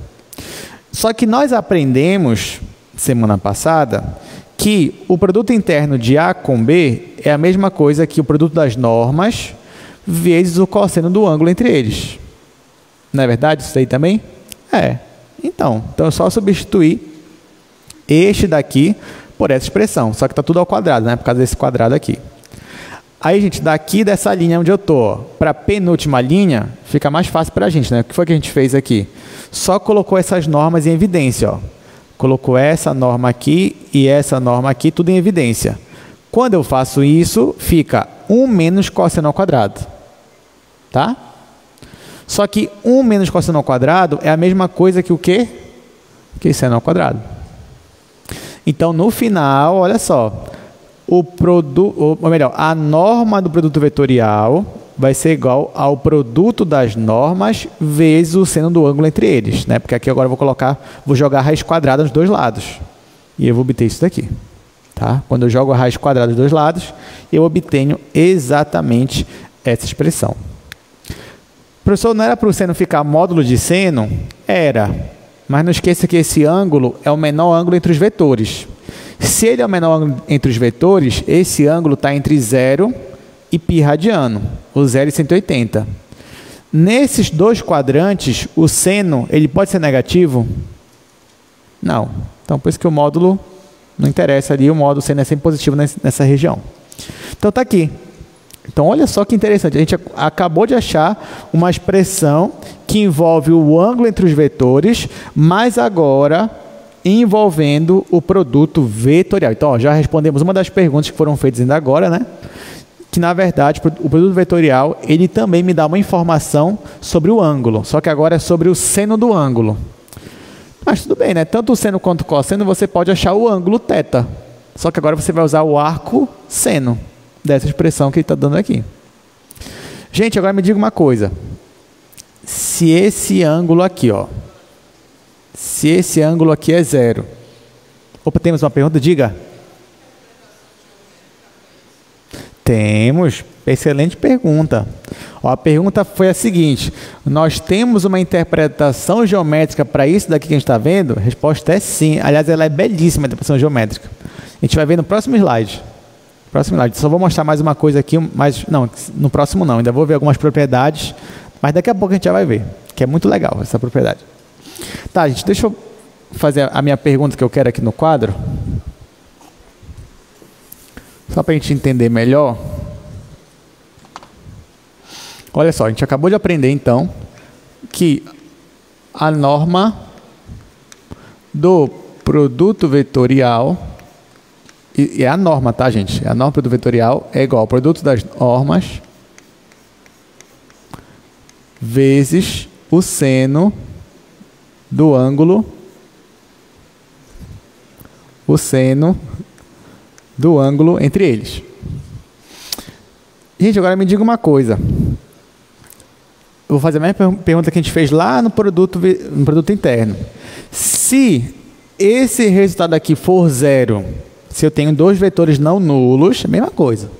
Só que nós aprendemos, semana passada, que o produto interno de A com B é a mesma coisa que o produto das normas vezes o cosseno do ângulo entre eles. Não é verdade isso aí também? É. Então é só substituir este daqui por essa expressão, só que está tudo ao quadrado, né? Por causa desse quadrado aqui. Aí, gente, daqui dessa linha onde eu estou para a penúltima linha, fica mais fácil para a gente, né? O que foi que a gente fez aqui? Só colocou essas normas em evidência, ó. Colocou essa norma aqui e essa norma aqui, tudo em evidência. Quando eu faço isso, fica 1 menos cosseno ao quadrado. Tá? Só que 1 menos cosseno ao quadrado é a mesma coisa que o quê? Que seno ao quadrado. Então, no final, olha só, a norma do produto vetorial vai ser igual ao produto das normas vezes o seno do ângulo entre eles, né? Porque aqui agora eu vou jogar a raiz quadrada nos dois lados. E eu vou obter isso daqui. Tá? Quando eu jogo a raiz quadrada dos dois lados, eu obtenho exatamente essa expressão. Professor, não era para o seno ficar módulo de seno? Era. Mas não esqueça que esse ângulo é o menor ângulo entre os vetores. Se ele é o menor ângulo entre os vetores, esse ângulo está entre 0 e π radiano, o 0 e 180. Nesses dois quadrantes, o seno ele pode ser negativo? Não. Então, por isso que o módulo não interessa ali, o módulo seno é sempre positivo nessa região. Então, está aqui. Então, olha só que interessante. A gente acabou de achar uma expressão que envolve o ângulo entre os vetores, mas agora envolvendo o produto vetorial. Então, ó, já respondemos uma das perguntas que foram feitas ainda agora, né? Que, na verdade, o produto vetorial, ele também me dá uma informação sobre o ângulo, só que agora é sobre o seno do ângulo. Mas tudo bem, né? Tanto o seno quanto o cosseno, você pode achar o ângulo θ. Só que agora você vai usar o arco seno dessa expressão que ele está dando aqui. Gente, agora me diga uma coisa. Se esse ângulo aqui, ó, se esse ângulo aqui é 0. Opa, temos uma pergunta? Diga. Temos. Excelente pergunta. Ó, a pergunta foi a seguinte: nós temos uma interpretação geométrica para isso daqui que a gente está vendo? A resposta é sim. Aliás, ela é belíssima, a interpretação geométrica. A gente vai ver no próximo slide. Só vou mostrar mais uma coisa aqui, mas não, no próximo não. Ainda vou ver algumas propriedades, mas daqui a pouco a gente já vai ver, que é muito legal essa propriedade. Tá, gente, deixa eu fazer a minha pergunta que eu quero aqui no quadro. Só para a gente entender melhor. Olha só, a gente acabou de aprender então que a norma do produto vetorial, e é a norma, tá, gente? A norma do produto vetorial é igual ao produto das normas vezes o seno do ângulo, entre eles. Gente, agora me diga uma coisa. Eu vou fazer a mesma pergunta que a gente fez lá no produto interno. Se esse resultado aqui for zero, se eu tenho dois vetores não nulos, é a mesma coisa.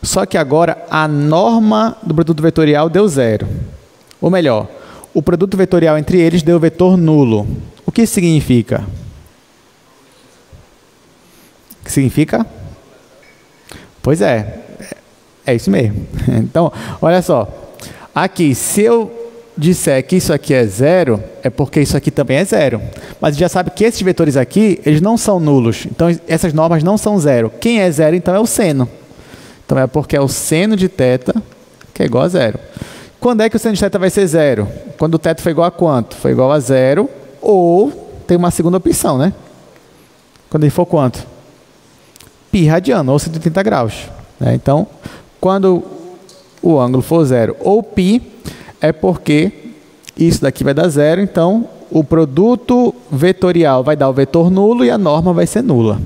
Só que agora a norma do produto vetorial deu zero. Ou melhor, o produto vetorial entre eles deu vetor nulo. O que isso significa? O que significa? Pois é isso mesmo. Então, olha só. Aqui, se eu disser que isso aqui é zero, é porque isso aqui também é zero. Mas a gente já sabe que esses vetores aqui, eles não são nulos. Então, essas normas não são zero. Quem é zero, então, é o seno. Então, é porque é o seno de θ que é igual a zero. Quando é que o seno de θ vai ser zero? Quando o θ foi igual a quanto? Foi igual a zero, ou tem uma segunda opção, né? Quando ele for quanto? Π radiano, ou 180 graus. Então, quando o ângulo for zero ou π, é porque isso daqui vai dar zero, então o produto vetorial vai dar o vetor nulo e a norma vai ser nula.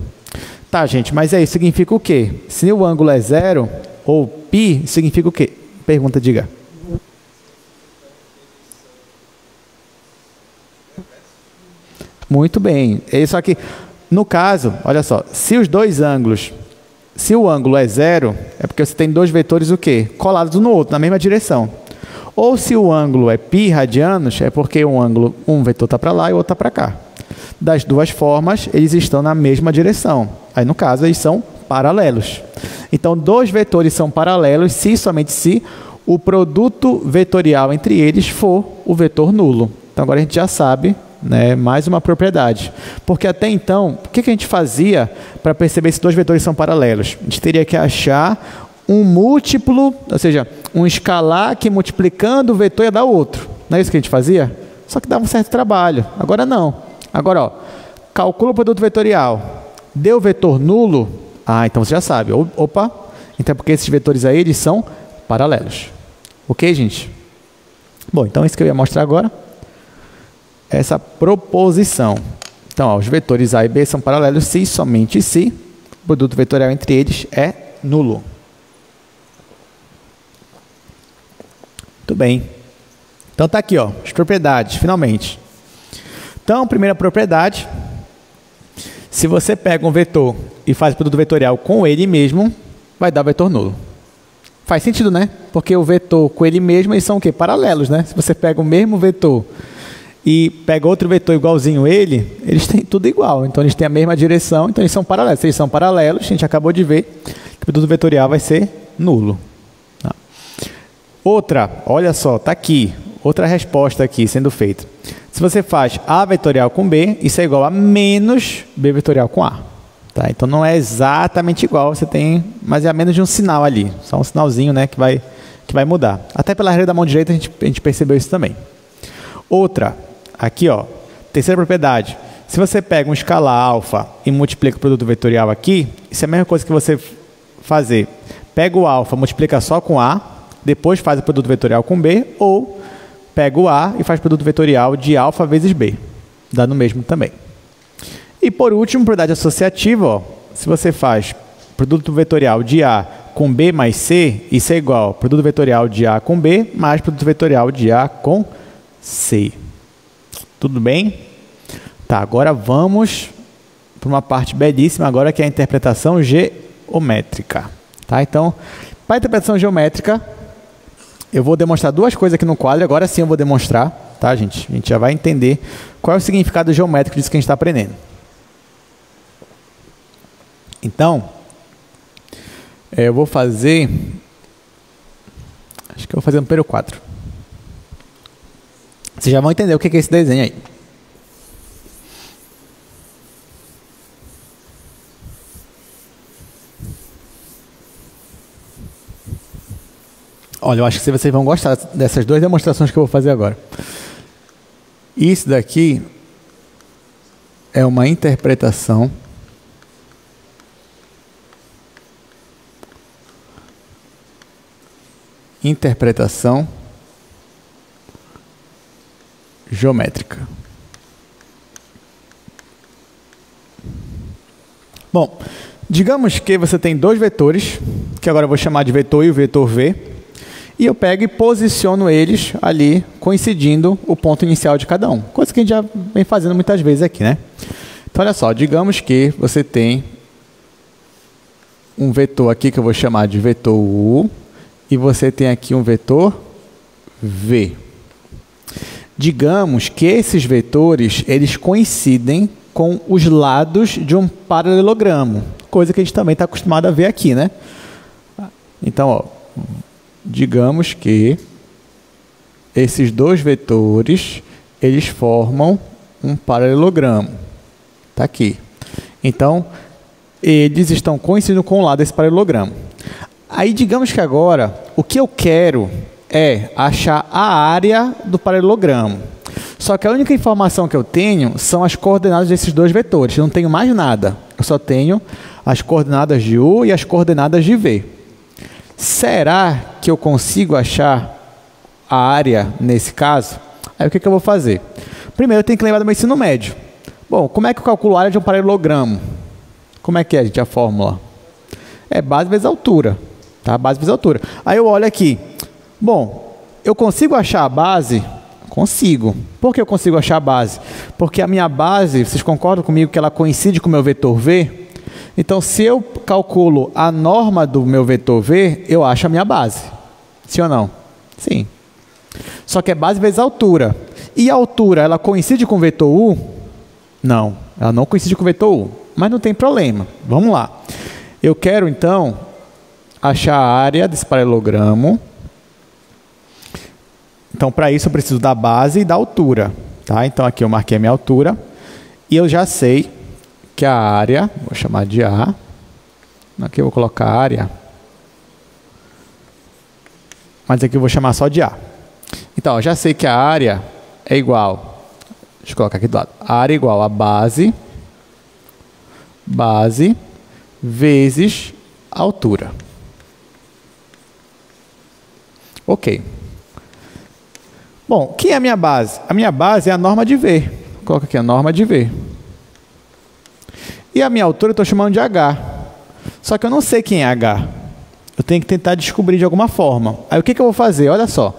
Tá, gente, mas aí significa o quê? Se o ângulo é zero ou π, significa o quê? Pergunta, diga. Muito bem. Isso aqui, no caso, olha só, se o ângulo é zero, é porque você tem dois vetores o quê? Colados um no outro, na mesma direção. Ou se o ângulo é π radianos, é porque um vetor está para lá e o outro está para cá. Das duas formas, eles estão na mesma direção. Aí, no caso, eles são paralelos. Então, dois vetores são paralelos se somente se o produto vetorial entre eles for o vetor nulo. Então, agora a gente já sabe, né, mais uma propriedade. Porque até então, o que a gente fazia para perceber se dois vetores são paralelos? A gente teria que achar um múltiplo, ou seja, um escalar que multiplicando o vetor ia dar outro. Não é isso que a gente fazia? Só que dava um certo trabalho. Agora não. Agora, ó, calcula o produto vetorial. Deu vetor nulo? Ah, então você já sabe. Opa, então é porque esses vetores aí, eles são paralelos. Ok, gente? Bom, então é isso que eu ia mostrar agora. Essa proposição. Então, ó, os vetores A e B são paralelos se somente se o produto vetorial entre eles é nulo. Muito bem. Então, está aqui, ó, as propriedades, finalmente. Então, primeira propriedade, se você pega um vetor e faz o produto vetorial com ele mesmo, vai dar o vetor nulo. Faz sentido, né? Porque o vetor com ele mesmo, eles são o quê? Paralelos, né? Se você pega o mesmo vetor e pega outro vetor igualzinho a ele, eles têm tudo igual. Então, eles têm a mesma direção, então eles são paralelos. Se eles são paralelos, a gente acabou de ver que o produto vetorial vai ser nulo. Tá. Outra, olha só, está aqui. Outra resposta aqui sendo feita. Se você faz A vetorial com B, isso é igual a menos B vetorial com A. Tá? Então, não é exatamente igual, você tem, mas é a menos de um sinal ali. Só um sinalzinho, né, que vai mudar. Até pela regra da mão direita a gente percebeu isso também. Outra, aqui, ó, terceira propriedade. Se você pega um escalar alfa e multiplica o produto vetorial aqui, isso é a mesma coisa que você fazer. Pega o alfa, multiplica só com A, depois faz o produto vetorial com B, ou pega o A e faz o produto vetorial de alfa vezes B. Dá no mesmo também. E por último, propriedade associativa, ó, se você faz produto vetorial de A com B mais C, isso é igual ao produto vetorial de A com B mais produto vetorial de A com C. Tudo bem? Tá, agora vamos para uma parte belíssima agora, que é a interpretação geométrica. Tá? Então, para a interpretação geométrica, eu vou demonstrar duas coisas aqui no quadro. Agora sim eu vou demonstrar, tá, gente? A gente já vai entender qual é o significado geométrico disso que a gente está aprendendo. Então, eu vou fazer... Acho que eu vou fazer no primeiro quadro. Vocês já vão entender o que é esse desenho aí. Olha, eu acho que vocês vão gostar dessas duas demonstrações que eu vou fazer agora. Isso daqui é uma interpretação geométrica. Bom, digamos que você tem dois vetores, que agora eu vou chamar de vetor I e o vetor V, e eu pego e posiciono eles ali, coincidindo o ponto inicial de cada um. Coisa que a gente já vem fazendo muitas vezes aqui, né? Então, olha só, digamos que você tem um vetor aqui que eu vou chamar de vetor U, e você tem aqui um vetor V. Digamos que esses vetores, eles coincidem com os lados de um paralelogramo, coisa que a gente também está acostumado a ver aqui, né? Então, ó, digamos que esses dois vetores, eles formam um paralelogramo. Está aqui. Então, eles estão coincidindo com o lado desse paralelogramo. Aí, digamos que agora, o que eu quero é achar a área do paralelogramo. Só que a única informação que eu tenho são as coordenadas desses dois vetores. Eu não tenho mais nada. Eu só tenho as coordenadas de U e as coordenadas de V. Será que eu consigo achar a área nesse caso? Aí o que eu vou fazer? Primeiro eu tenho que lembrar do meu ensino médio. Bom, como é que eu calculo a área de um paralelogramo? Como é que é, gente, a fórmula? É base vezes altura. Tá? Base vezes altura. Aí eu olho aqui. Bom, eu consigo achar a base? Consigo. Por que eu consigo achar a base? Porque a minha base, vocês concordam comigo que ela coincide com o meu vetor V? Então, se eu calculo a norma do meu vetor V, eu acho a minha base. Sim ou não? Sim. Só que é base vezes altura. E a altura, ela coincide com o vetor U? Não, ela não coincide com o vetor U. Mas não tem problema. Vamos lá. Eu quero, então, achar a área desse paralelogramo. Então, para isso, eu preciso da base e da altura. Tá? Então, aqui eu marquei a minha altura. E eu já sei que a área, vou chamar de A. Aqui eu vou colocar área. Mas aqui eu vou chamar só de A. Então, eu já sei que a área é igual. Deixa eu colocar aqui do lado. A área é igual a base vezes altura. Ok. Bom, o que é a minha base? A minha base é a norma de V. Vou colocar aqui a norma de V. E a minha altura eu estou chamando de H. Só que eu não sei quem é H. Eu tenho que tentar descobrir de alguma forma. Aí o que eu vou fazer? Olha só.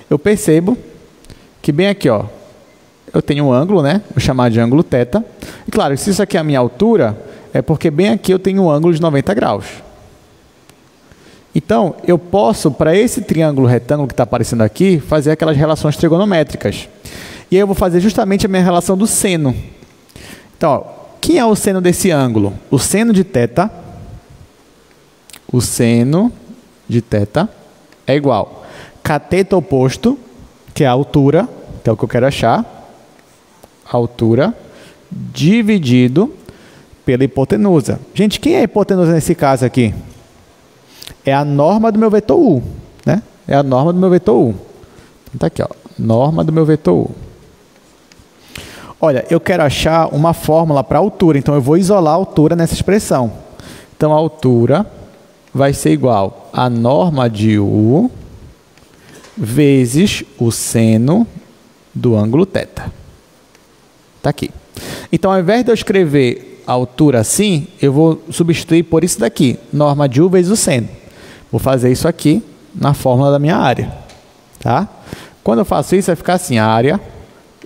Eu percebo que bem aqui, ó, eu tenho um ângulo, né? Vou chamar de ângulo θ. E claro, se isso aqui é a minha altura, é porque bem aqui eu tenho um ângulo de 90 graus. Então, eu posso, para esse triângulo retângulo que está aparecendo aqui, fazer aquelas relações trigonométricas. E aí eu vou fazer justamente a minha relação do seno. Então, ó, quem é o seno desse ângulo? O seno de θ. O seno de θ é igual a cateto oposto, que é a altura, que é o que eu quero achar. Altura dividido pela hipotenusa. Gente, quem é a hipotenusa nesse caso aqui? É a norma do meu vetor U, né? É a norma do meu vetor U. Então, tá aqui, ó, norma do meu vetor U. Olha, eu quero achar uma fórmula para altura, então eu vou isolar a altura nessa expressão. Então, a altura vai ser igual a norma de U vezes o seno do ângulo θ. Está aqui. Então, ao invés de eu escrever a altura assim, eu vou substituir por isso daqui, norma de U vezes o seno. Vou fazer isso aqui na fórmula da minha área. Tá? Quando eu faço isso, vai ficar assim, área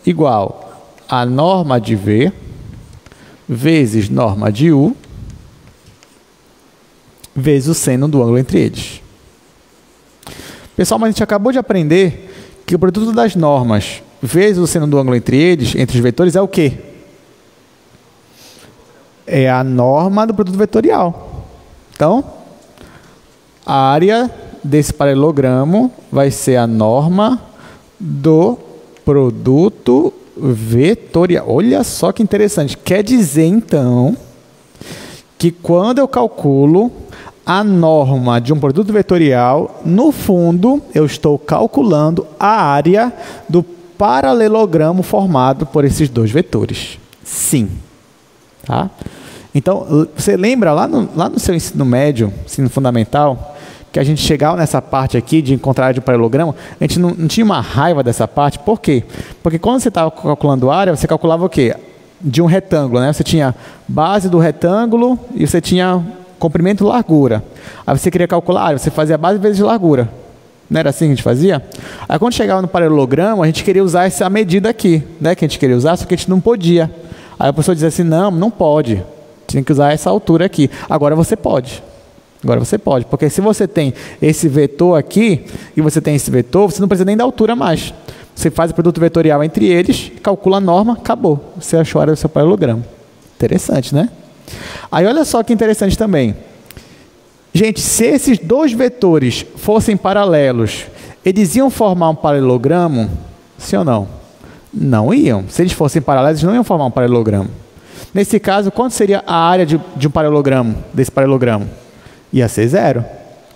igual a norma de V vezes norma de U vezes o seno do ângulo entre eles. Pessoal, mas a gente acabou de aprender que o produto das normas vezes o seno do ângulo entre eles, entre os vetores, é o quê? É a norma do produto vetorial. Então, a área desse paralelogramo vai ser a norma do produto vetorial. Olha só que interessante. Quer dizer, então, que quando eu calculo a norma de um produto vetorial, no fundo, eu estou calculando a área do paralelogramo formado por esses dois vetores. Sim. Tá? Então, você lembra lá no seu ensino médio, ensino fundamental, que a gente chegava nessa parte aqui de encontrar a área de paralelogramo, a gente não tinha uma raiva dessa parte. Por quê? Porque quando você estava calculando a área, você calculava o quê? De um retângulo, né? Você tinha base do retângulo e você tinha comprimento e largura. Aí você queria calcular a área, você fazia base vezes largura. Não era assim que a gente fazia? Aí quando chegava no paralelogramo, a gente queria usar essa medida aqui, né? Que a gente queria usar, só que a gente não podia. Aí a pessoa dizia assim, não pode. Tinha que usar essa altura aqui. Agora você pode. Agora você pode. Porque se você tem esse vetor aqui e você tem esse vetor, você não precisa nem da altura mais. Você faz o produto vetorial entre eles, calcula a norma, acabou. Você achou a área do seu paralelogramo. Interessante, né? Aí olha só que interessante também. Gente, se esses dois vetores fossem paralelos, eles iam formar um paralelogramo? Sim ou não? Não iam. Se eles fossem paralelos, eles não iam formar um paralelogramo. Nesse caso, quanto seria a área de um paralelogramo, desse paralelogramo? Ia ser 0.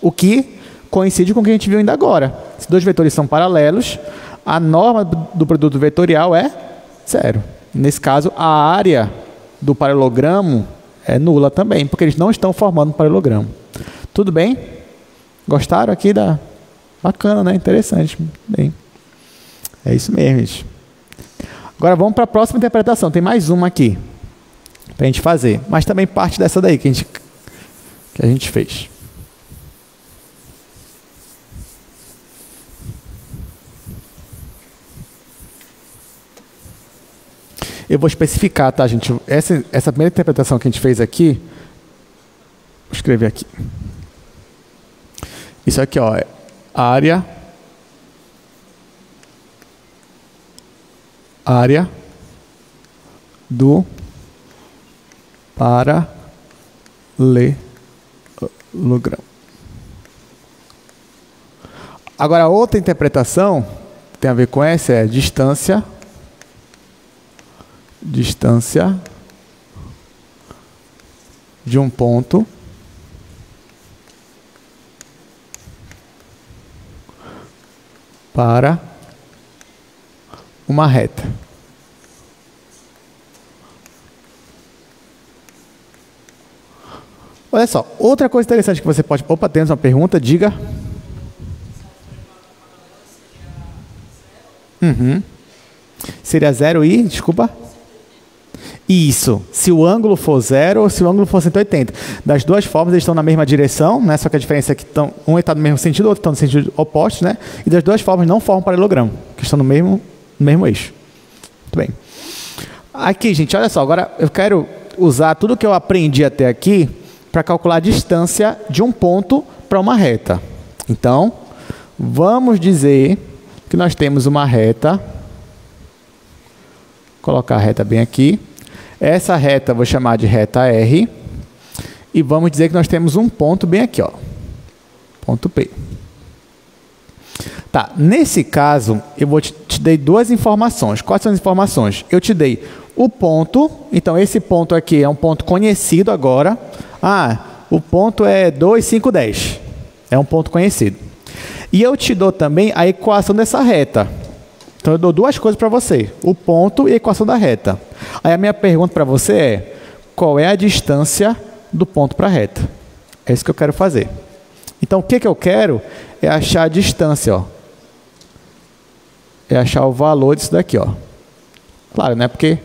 O que coincide com o que a gente viu ainda agora. Se dois vetores são paralelos, a norma do produto vetorial é 0. Nesse caso, a área do paralelogramo é nula também, porque eles não estão formando um paralelogramo. Tudo bem? Gostaram aqui da... Bacana, né? Interessante. Bem, é isso mesmo, gente. Agora vamos para a próxima interpretação. Tem mais uma aqui para a gente fazer, mas também parte dessa daí que a gente fez. Eu vou especificar, tá, gente? Essa primeira interpretação que a gente fez aqui, vou escrever aqui. Isso aqui, ó, é área do paralelogramo. Agora, outra interpretação que tem a ver com essa é distância de um ponto para uma reta. Olha só, outra coisa interessante que você pode... Opa, temos uma pergunta, diga. Seria 0 e... Desculpa. Isso, se o ângulo for 0 ou se o ângulo for 180. Das duas formas, eles estão na mesma direção, né? Só que a diferença é que um está no mesmo sentido, o outro está no sentido oposto, né? E das duas formas não formam paralelogramo, que estão no mesmo eixo. Muito bem. Aqui, gente, olha só, agora eu quero usar tudo que eu aprendi até aqui para calcular a distância de um ponto para uma reta. Então, vamos dizer que nós temos uma reta. Vou colocar a reta bem aqui. Essa reta eu vou chamar de reta R. E vamos dizer que nós temos um ponto bem aqui, ó. Ponto P. Tá, nesse caso, eu te dei duas informações. Quais são as informações? Eu te dei o ponto. Então, esse ponto aqui é um ponto conhecido agora. Ah, o ponto é 2, 5, 10. É um ponto conhecido. E eu te dou também a equação dessa reta. Então, eu dou duas coisas para você. O ponto e a equação da reta. Aí, a minha pergunta para você é, qual é a distância do ponto para a reta? É isso que eu quero fazer. Então, o que eu quero é achar a distância, ó. É achar o valor disso daqui, ó. Claro, né? Porque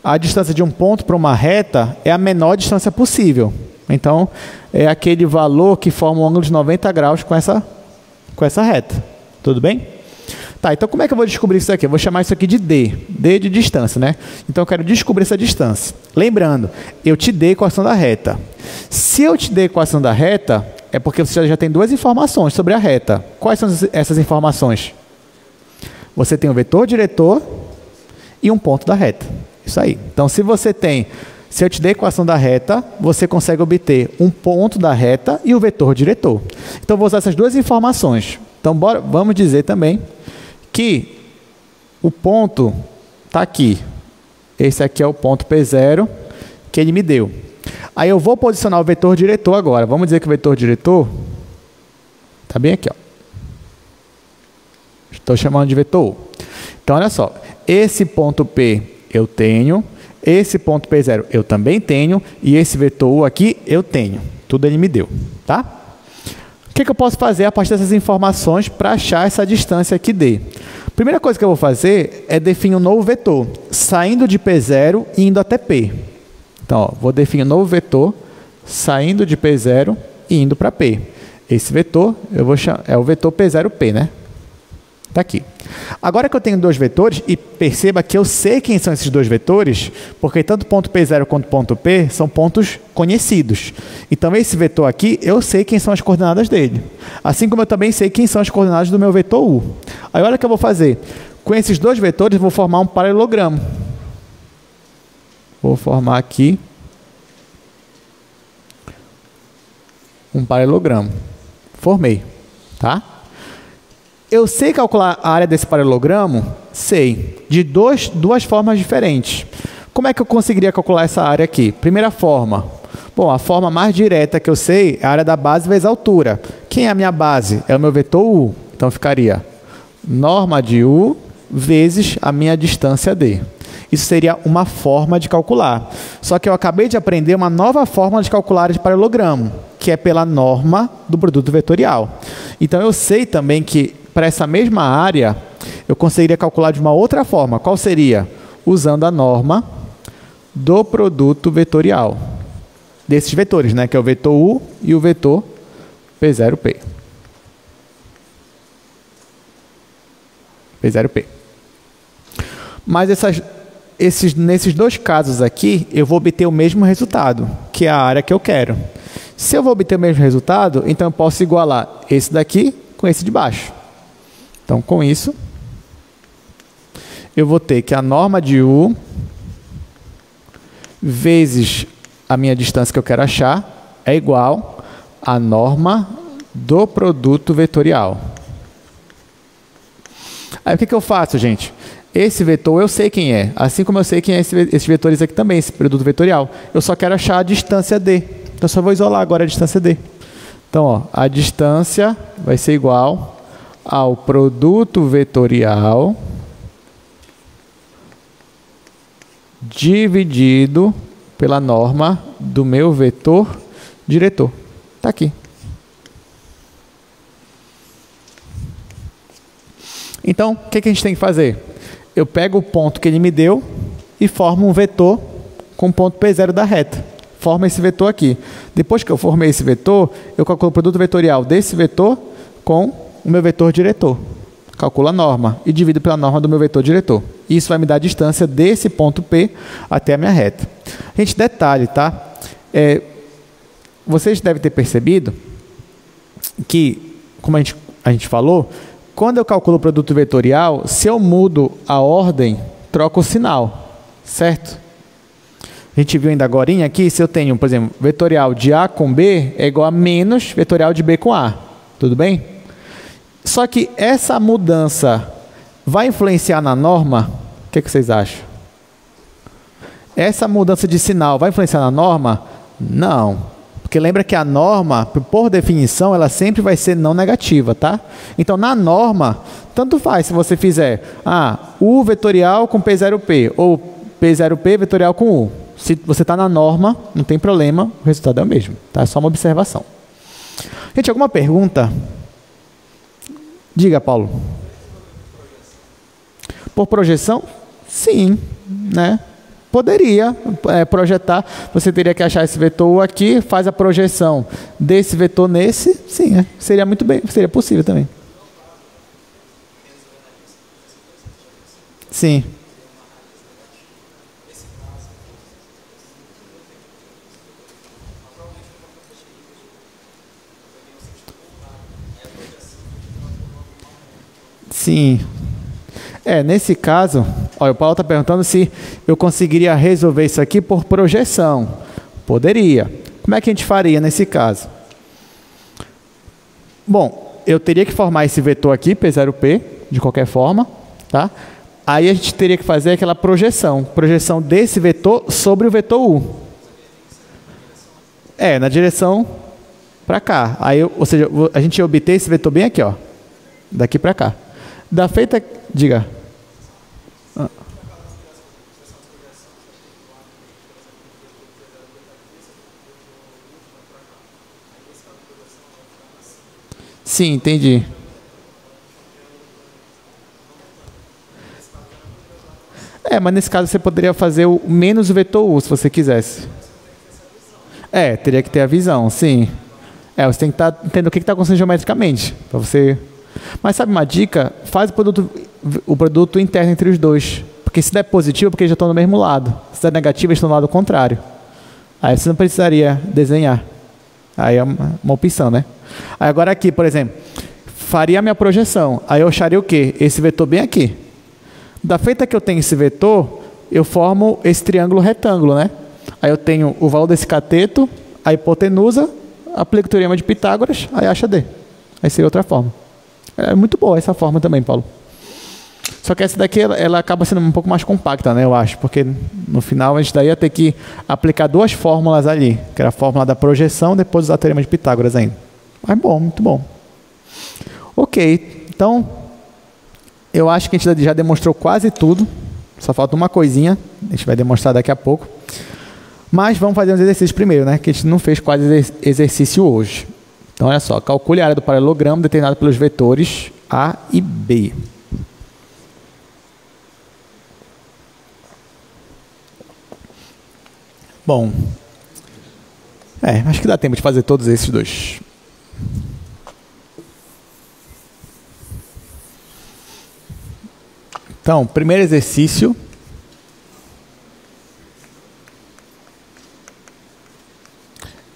a distância de um ponto para uma reta é a menor distância possível. Então, é aquele valor que forma um ângulo de 90 graus com essa reta. Tudo bem? Tá, então como é que eu vou descobrir isso aqui? Eu vou chamar isso aqui de D. D de distância, né? Então eu quero descobrir essa distância. Lembrando, eu te dei a equação da reta. Se eu te dei a equação da reta, é porque você já tem duas informações sobre a reta. Quais são essas informações? Você tem um vetor diretor e um ponto da reta. Isso aí. Então, se eu te der a equação da reta, você consegue obter um ponto da reta e o vetor diretor. Então, eu vou usar essas duas informações. Então, vamos dizer também que o ponto está aqui. Esse aqui é o ponto P0 que ele me deu. Aí eu vou posicionar o vetor diretor agora. Vamos dizer que o vetor diretor está bem aqui, ó. Estou chamando de vetor U. Então, olha só. Esse ponto P eu tenho, esse ponto P0 eu também tenho, e esse vetor U aqui eu tenho. Tudo ele me deu, tá? O que eu posso fazer a partir dessas informações para achar essa distância aqui D? Primeira coisa que eu vou fazer é definir um novo vetor, saindo de P0 e indo até P. Então, ó, vou definir um novo vetor, saindo de P0 e indo para P. Esse vetor eu vou chamar, é o vetor P0P, né? Está aqui. Agora que eu tenho dois vetores, e perceba que eu sei quem são esses dois vetores, porque tanto ponto P0 quanto ponto P são pontos conhecidos. Então, esse vetor aqui, eu sei quem são as coordenadas dele. Assim como eu também sei quem são as coordenadas do meu vetor U. Aí, olha o que eu vou fazer. Com esses dois vetores, eu vou formar um paralelogramo. Vou formar aqui um paralelogramo. Formei, tá? Eu sei calcular a área desse paralelogramo? Sei. De duas formas diferentes. Como é que eu conseguiria calcular essa área aqui? Primeira forma. Bom, a forma mais direta que eu sei é a área da base vezes a altura. Quem é a minha base? É o meu vetor U. Então, ficaria norma de U vezes a minha distância D. Isso seria uma forma de calcular. Só que eu acabei de aprender uma nova forma de calcular área de paralelogramo, que é pela norma do produto vetorial. Então, eu sei também que para essa mesma área, eu conseguiria calcular de uma outra forma. Qual seria? Usando a norma do produto vetorial. Desses vetores, né? Que é o vetor U e o vetor P0P. P0P. Mas nesses dois casos aqui, eu vou obter o mesmo resultado, que é a área que eu quero. Se eu vou obter o mesmo resultado, então eu posso igualar esse daqui com esse de baixo. Então, com isso, eu vou ter que a norma de U vezes a minha distância que eu quero achar é igual à norma do produto vetorial. Aí, o que eu faço, gente? Esse vetor eu sei quem é, assim como eu sei quem é esses vetores aqui também, esse produto vetorial. Eu só quero achar a distância D. Então, só vou isolar agora a distância D. Então, ó, a distância vai ser igual ao produto vetorial dividido pela norma do meu vetor diretor. Está aqui. Então, o que a gente tem que fazer? Eu pego o ponto que ele me deu e formo um vetor com o ponto P0 da reta. Forma esse vetor aqui. Depois que eu formei esse vetor, eu calculo o produto vetorial desse vetor com o meu vetor diretor. Calculo a norma e divido pela norma do meu vetor diretor. Isso vai me dar a distância desse ponto P até a minha reta. Gente, detalhe, tá? Vocês devem ter percebido que, como a gente falou, quando eu calculo o produto vetorial, se eu mudo a ordem, troco o sinal, certo? A gente viu ainda agorinha aqui, se eu tenho, por exemplo, vetorial de A com B é igual a menos vetorial de B com A. Tudo bem? Só que essa mudança vai influenciar na norma? O que vocês acham? Essa mudança de sinal vai influenciar na norma? Não. Porque lembra que a norma, por definição, ela sempre vai ser não negativa, tá? Então, na norma, tanto faz se você fizer U vetorial com P0P ou P0P vetorial com U. Se você está na norma, não tem problema, o resultado é o mesmo, tá? É só uma observação. Gente, alguma pergunta? Diga, Paulo. Por projeção? Sim, né? Poderia projetar, você teria que achar esse vetor aqui, faz a projeção desse vetor nesse, sim, seria muito bem, seria possível também. Sim. Sim. Nesse caso, olha, o Paulo está perguntando se eu conseguiria resolver isso aqui por projeção. Poderia. Como é que a gente faria nesse caso? Bom, eu teria que formar esse vetor aqui, P0P, de qualquer forma, tá? Aí a gente teria que fazer aquela projeção desse vetor sobre o vetor U. na direção para cá. Aí, ou seja, a gente ia obter esse vetor bem aqui, ó. Daqui para cá. Da feita... Diga. Sim, entendi. Mas nesse caso você poderia fazer o menos o vetor U, se você quisesse. Teria que ter a visão, sim. Você tem que entender o que está acontecendo geometricamente. Para você... Mas sabe uma dica? Faz o produto interno entre os dois. Porque se der positivo, é porque eles já estão do mesmo lado. Se der negativo, eles estão do lado contrário. Aí você não precisaria desenhar. Aí é uma opção, né? Aí agora aqui, por exemplo, faria a minha projeção. Aí eu acharia o quê? Esse vetor bem aqui. Da feita que eu tenho esse vetor, eu formo esse triângulo retângulo, né? Aí eu tenho o valor desse cateto, a hipotenusa, aplico o teorema de Pitágoras, aí acha D. Aí seria outra forma. É muito boa essa forma também, Paulo. Só que essa daqui, ela acaba sendo um pouco mais compacta, né, eu acho, porque no final a gente daí ia ter que aplicar duas fórmulas ali, que era a fórmula da projeção, depois usar o teorema de Pitágoras ainda. Mas bom, muito bom. Ok, então, eu acho que a gente já demonstrou quase tudo, só falta uma coisinha, a gente vai demonstrar daqui a pouco. Mas vamos fazer uns exercícios primeiro, né, que a gente não fez quase exercício hoje. Então, olha só, calcule a área do paralelogramo determinada pelos vetores A e B. Bom, acho que dá tempo de fazer todos esses dois. Então, primeiro exercício.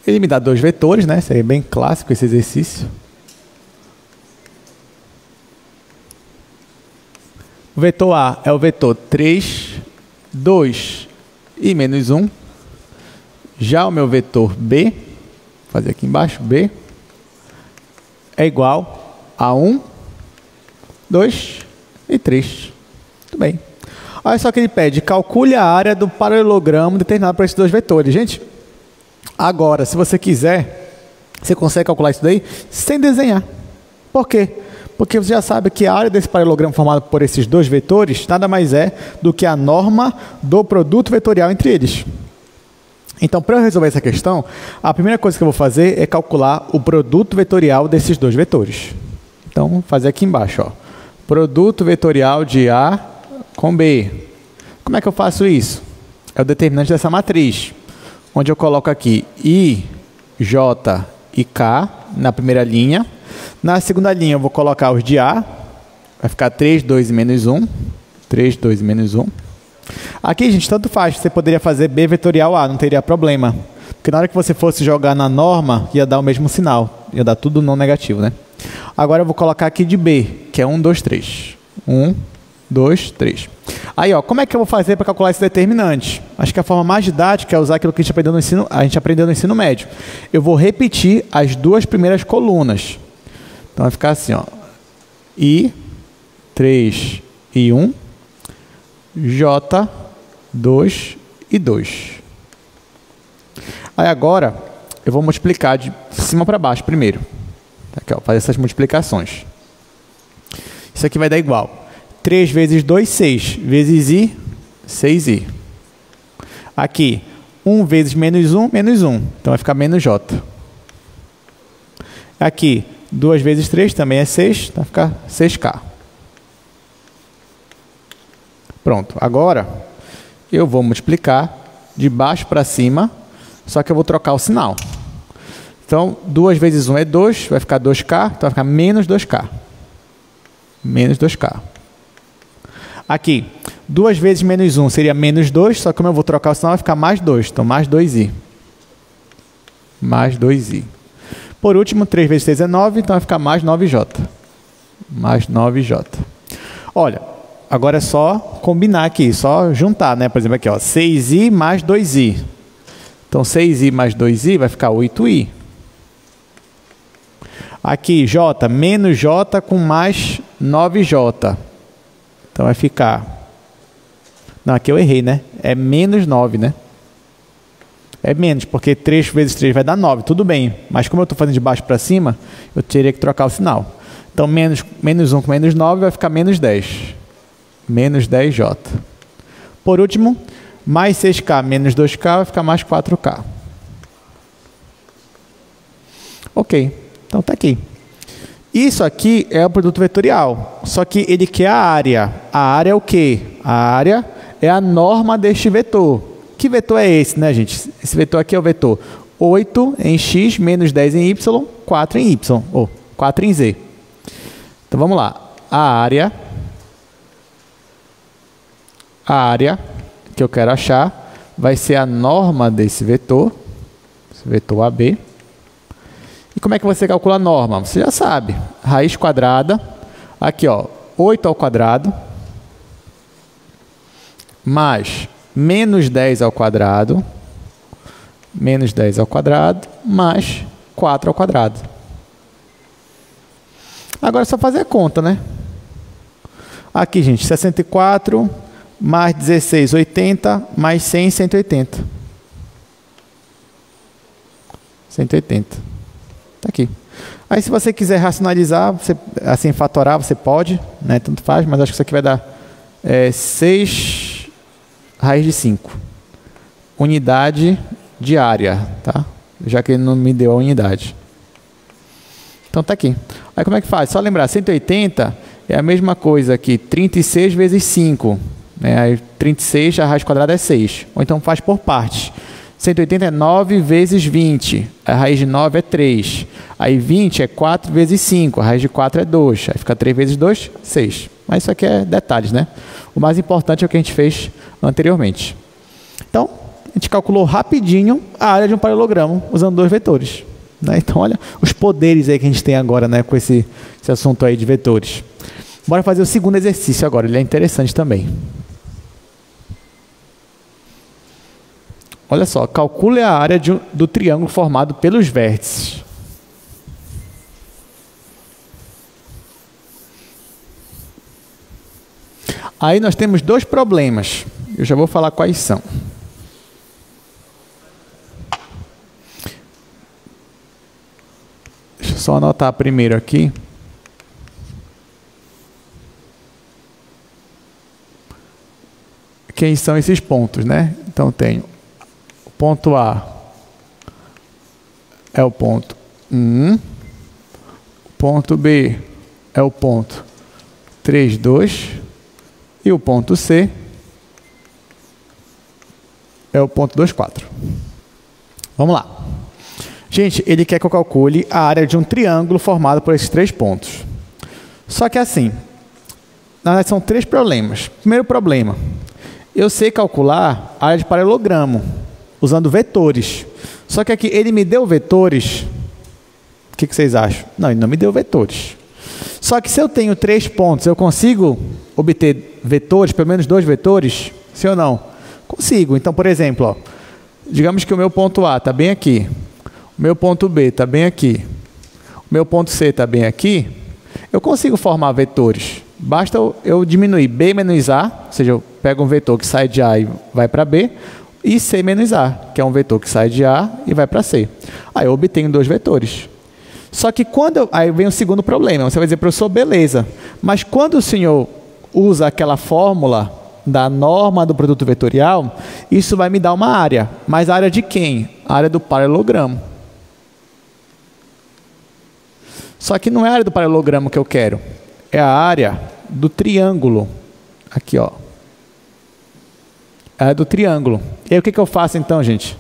Ele me dá dois vetores, né? Seria bem clássico esse exercício. O vetor A é o vetor 3, 2 e menos 1. Já o meu vetor B, vou fazer aqui embaixo, B, é igual a 1, 2 e 3. Muito bem. Olha só que ele pede, calcule a área do paralelogramo determinado para esses dois vetores. Gente, agora, se você quiser, você consegue calcular isso daí sem desenhar. Por quê? Porque você já sabe que a área desse paralelogramo formado por esses dois vetores nada mais é do que a norma do produto vetorial entre eles. Então, para eu resolver essa questão, a primeira coisa que eu vou fazer é calcular o produto vetorial desses dois vetores. Então, vou fazer aqui embaixo, ó. Produto vetorial de A com B. Como é que eu faço isso? É o determinante dessa matriz, onde eu coloco aqui I, J e K na primeira linha. Na segunda linha, eu vou colocar os de A. Vai ficar 3, 2 e menos 1. 3, 2 e menos 1. Aqui, gente, tanto faz. Você poderia fazer B vetorial A, não teria problema. Porque na hora que você fosse jogar na norma, ia dar o mesmo sinal. Ia dar tudo não negativo, né? Agora eu vou colocar aqui de B, que é 1, 2, 3. 1, 2, 3. Aí, ó, como é que eu vou fazer para calcular esse determinante? Acho que a forma mais didática é usar aquilo que a gente aprendeu no ensino médio. Eu vou repetir as duas primeiras colunas. Então, vai ficar assim, ó. I, 3 e 1. J, 2 e 2. Aí agora, eu vou multiplicar de cima para baixo primeiro. Aqui, ó, fazer essas multiplicações. Isso aqui vai dar igual. 3 vezes 2, 6. Vezes I, 6I. Aqui, 1 vezes menos 1, menos 1. Então vai ficar menos J. Aqui, 2 vezes 3 também é 6. Então vai ficar 6K. Pronto, agora eu vou multiplicar de baixo para cima, só que eu vou trocar o sinal. Então, 2 vezes 1 é 2, vai ficar 2K, então vai ficar menos 2K. Menos 2K. Aqui, 2 vezes menos 1 seria menos 2, só que como eu vou trocar o sinal, vai ficar mais 2, então mais 2i. Mais 2i. Por último, 3 vezes 6 é 9, então vai ficar mais 9j. Mais 9j. Olha, agora é só combinar aqui, só juntar, né? Por exemplo, aqui, ó, 6i mais 2i. Então, 6i mais 2i vai ficar 8i. Aqui, j, menos j com mais 9j. Então, vai ficar... Não, aqui eu errei, né? É menos 9, né? é menos, porque 3 vezes 3 vai dar 9, tudo bem. Mas como eu estou fazendo de baixo para cima, eu teria que trocar o sinal. Então, menos 1 com menos 9 vai ficar menos 10. Menos 10J. Por último, mais 6K menos 2K vai ficar mais 4K. Ok, então está aqui. Isso aqui é o produto vetorial, só que ele quer a área. A área é o quê? A área é a norma deste vetor. Que vetor é esse, né, gente? Esse vetor aqui é o vetor 8 em x, menos 10 em y, 4 em y, ou 4 em z. Então, vamos lá. A área que eu quero achar vai ser a norma desse vetor, esse vetor AB. E como é que você calcula a norma? Você já sabe. Raiz quadrada, aqui, ó, 8 ao quadrado, mais menos 10 ao quadrado, mais 4 ao quadrado. Agora é só fazer a conta, né? Aqui, gente, 64 mais 16, 80, mais 100, 180. 180. Está aqui. Aí, se você quiser racionalizar, você, assim, fatorar, você pode, né? Tanto faz, mas acho que isso aqui vai dar 6 raiz de 5. Unidade de área, tá? Já que ele não me deu a unidade. Então, está aqui. Aí, como é que faz? Só lembrar, 180 é a mesma coisa que 36 vezes 5. Né? Aí, 36, a raiz quadrada é 6. Ou então, faz por partes. 180 é 9 vezes 20. A raiz de 9 é 3. Aí, 20 é 4 vezes 5. A raiz de 4 é 2. Aí, fica 3 vezes 2, 6. Mas isso aqui é detalhes, né? O mais importante é o que a gente fez anteriormente. Então, a gente calculou rapidinho a área de um paralelogramo usando 2 vetores. Né? Então, olha os poderes aí que a gente tem agora, né, com esse assunto aí de vetores. Bora fazer o segundo exercício agora, ele é interessante também. Olha só, calcule a área do triângulo formado pelos vértices. Aí nós temos 2 problemas. Eu já vou falar quais são. Deixa eu só anotar primeiro aqui. Quem são esses pontos, né? Então, tenho o ponto A é o ponto 1. O ponto B é o ponto 3, 2. E o ponto C é o ponto 2, 4. Vamos lá. Gente, ele quer que eu calcule a área de um triângulo formado por esses 3 pontos. Só que assim, na verdade são 3 problemas. Primeiro problema, eu sei calcular a área de paralelogramo, usando vetores. Só que aqui ele me deu vetores. O que vocês acham? Não, ele não me deu vetores. Só que se eu tenho 3 pontos, eu consigo obter vetores, pelo menos 2 vetores? Sim ou não? Consigo. Então, por exemplo, ó, digamos que o meu ponto A está bem aqui. O meu ponto B está bem aqui. O meu ponto C está bem aqui. Eu consigo formar vetores. Basta eu diminuir B menos A, ou seja, eu pego um vetor que sai de A e vai para B, e C menos A, que é um vetor que sai de A e vai para C. Aí eu obtenho 2 vetores. Só que aí vem o segundo problema. Você vai dizer, professor, beleza. Mas quando o senhor usa aquela fórmula da norma do produto vetorial, isso vai me dar uma área. Mas a área de quem? A área do paralelogramo. Só que não é a área do paralelogramo que eu quero. É a área do triângulo. Aqui, ó. É a área do triângulo. E aí o que eu faço então, gente?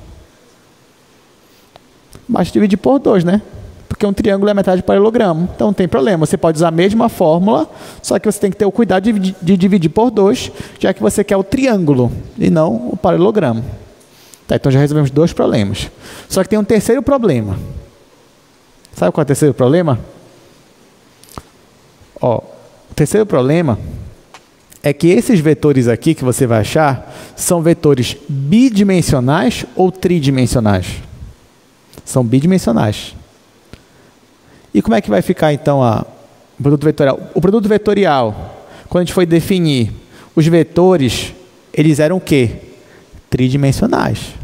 Basta dividir por 2, né? Porque um triângulo é metade do paralelogramo. Então não tem problema. Você pode usar a mesma fórmula, só que você tem que ter o cuidado de dividir por 2, já que você quer o triângulo e não o paralelogramo. Tá, então já resolvemos 2 problemas. Só que tem um terceiro problema. Sabe qual é o terceiro problema? Ó, o terceiro problema é que esses vetores aqui que você vai achar são vetores bidimensionais ou tridimensionais? São bidimensionais. E como é que vai ficar, então, o produto vetorial? O produto vetorial, quando a gente foi definir os vetores, eles eram o quê? Tridimensionais.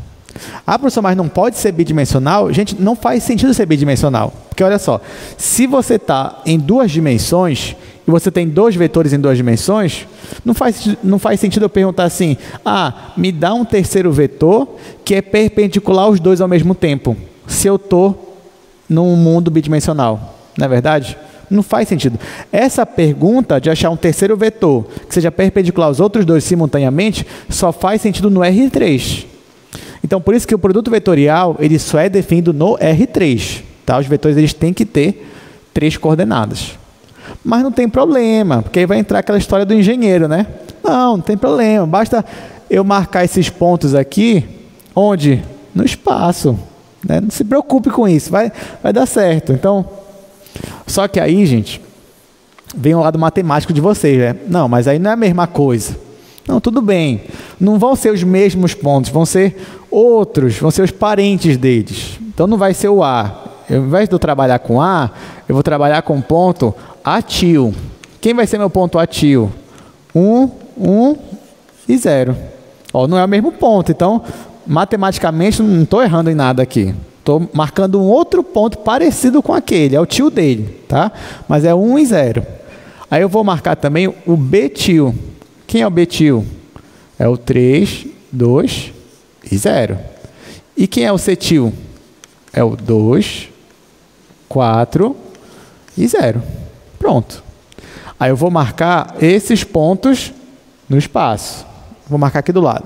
Ah, professor, mas não pode ser bidimensional? Gente, não faz sentido ser bidimensional. Porque olha só, se você está em 2 dimensões e você tem 2 vetores em 2 dimensões, não faz sentido eu perguntar assim, me dá um terceiro vetor que é perpendicular aos 2 ao mesmo tempo, se eu estou num mundo bidimensional. Não é verdade? Não faz sentido. Essa pergunta de achar um terceiro vetor que seja perpendicular aos outros 2 simultaneamente só faz sentido no R3. Então, por isso que o produto vetorial ele só é definido no R3. Tá? Os vetores eles têm que ter 3 coordenadas. Mas não tem problema, porque aí vai entrar aquela história do engenheiro, né? Não tem problema. Basta eu marcar esses pontos aqui, onde? No espaço. Né? Não se preocupe com isso, vai dar certo. Então, só que aí, gente, vem o lado matemático de vocês, né? Não, mas aí não é a mesma coisa. Não, tudo bem. Não vão ser os mesmos pontos, vão ser outros, vão ser os parentes deles. Então não vai ser o A. Ao invés de eu trabalhar com A, eu vou trabalhar com ponto atil. Quem vai ser meu ponto atil? 1, 1 e 0. Ó, não é o mesmo ponto, então matematicamente não estou errando em nada aqui. Estou marcando um outro ponto parecido com aquele, é o tio dele, tá? Mas é 1 e 0. Aí eu vou marcar também o B tio. Quem é o B tio? É o 3, 2 e 0. E quem é o C tio? É o 2, 4 e 0. Pronto. Aí eu vou marcar esses pontos no espaço. Vou marcar aqui do lado.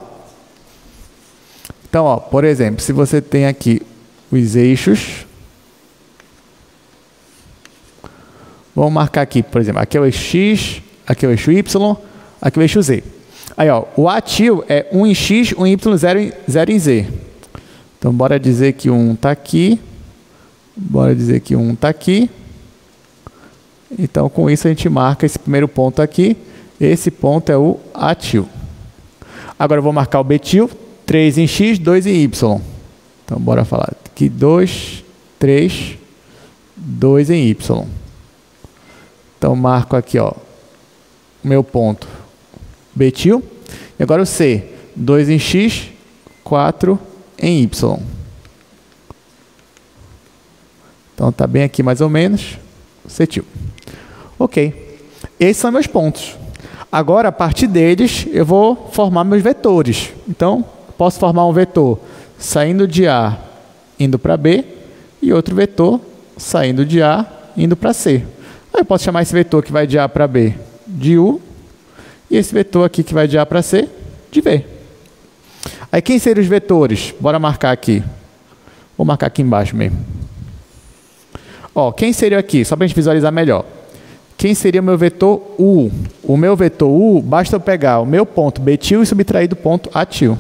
Então, ó, por exemplo, se você tem aqui os eixos, vamos marcar aqui, por exemplo, aqui é o eixo X, aqui é o eixo Y, aqui é o eixo Z. Aí, ó, o atil é 1 em X, 1 em Y, 0 em Z. Então, bora dizer que 1 está aqui, bora dizer que 1 está aqui. Então, com isso, a gente marca esse primeiro ponto aqui. Esse ponto é o atil. Agora, eu vou marcar o betil, 3 em X, 2 em Y. Então, bora falar aqui, 2, 3, 2 em Y. Então, marco aqui, ó, o meu ponto betil. E agora o C, 2 em X, 4 em Y. Então, tá bem aqui mais ou menos, cetil. Ok. Esses são meus pontos. Agora, a partir deles, eu vou formar meus vetores. Então, posso formar um vetor saindo de A, indo para B, e outro vetor saindo de A, indo para C. Aí eu posso chamar esse vetor que vai de A para B de U, e esse vetor aqui que vai de A para C de V. Aí quem seriam os vetores? Bora marcar aqui. Vou marcar aqui embaixo mesmo. Ó, quem seria aqui? Só para a gente visualizar melhor. Quem seria o meu vetor U? O meu vetor U, basta eu pegar o meu ponto betil e subtrair do ponto atil.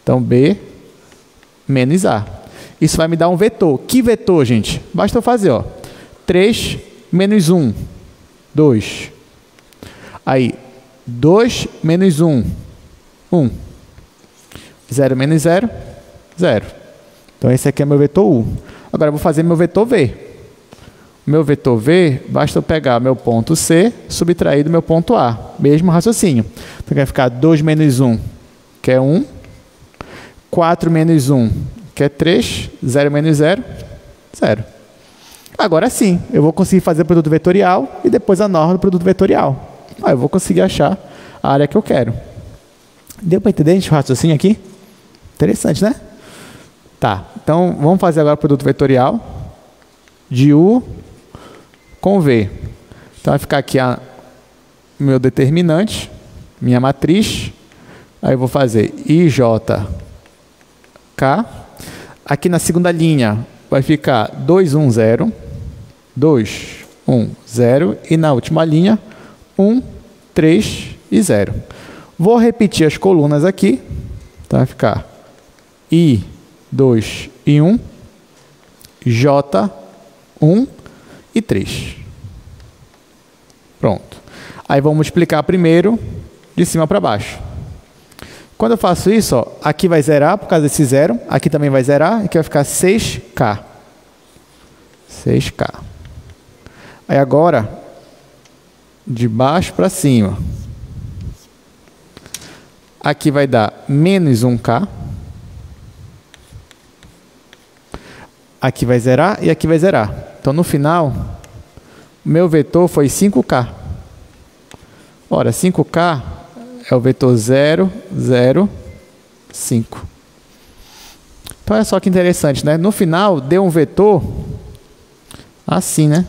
Então, B menos A. Isso vai me dar um vetor. Que vetor, gente? Basta eu fazer, ó. 3 menos 1, 2. Aí, 2 menos 1, 1. 0 menos 0, 0. Então, esse aqui é meu vetor U. Agora, eu vou fazer meu vetor V. Meu vetor V, basta eu pegar meu ponto C, subtrair do meu ponto A. Mesmo raciocínio. Então, vai ficar 2 menos 1, que é 1. 4 menos 1, que é 3. 0 menos 0, 0. Agora sim, eu vou conseguir fazer o produto vetorial e depois a norma do produto vetorial. Aí eu vou conseguir achar a área que eu quero. Deu para entender, gente, o raciocínio aqui? Interessante, né? Tá, então vamos fazer agora o produto vetorial de U com V. Então vai ficar aqui meu determinante, minha matriz. Aí eu vou fazer IJK. Aqui na segunda linha vai ficar 2, 1, 0. 2, 1, 0. E na última linha, 1, 3 e 0. Vou repetir as colunas aqui. Então vai ficar I, 2 e 1. J, 1 e 3. Pronto. Aí vamos multiplicar primeiro de cima para baixo. Quando eu faço isso, ó, aqui vai zerar por causa desse 0. Aqui também vai zerar. Aqui vai ficar 6K. 6K. Aí agora, de baixo para cima. Aqui vai dar menos 1K. aqui vai zerar e aqui vai zerar. Então, no final, o meu vetor foi 5K. Ora, 5K é o vetor 0, 0, 5. Então, olha só que interessante, né? No final, deu um vetor assim, né?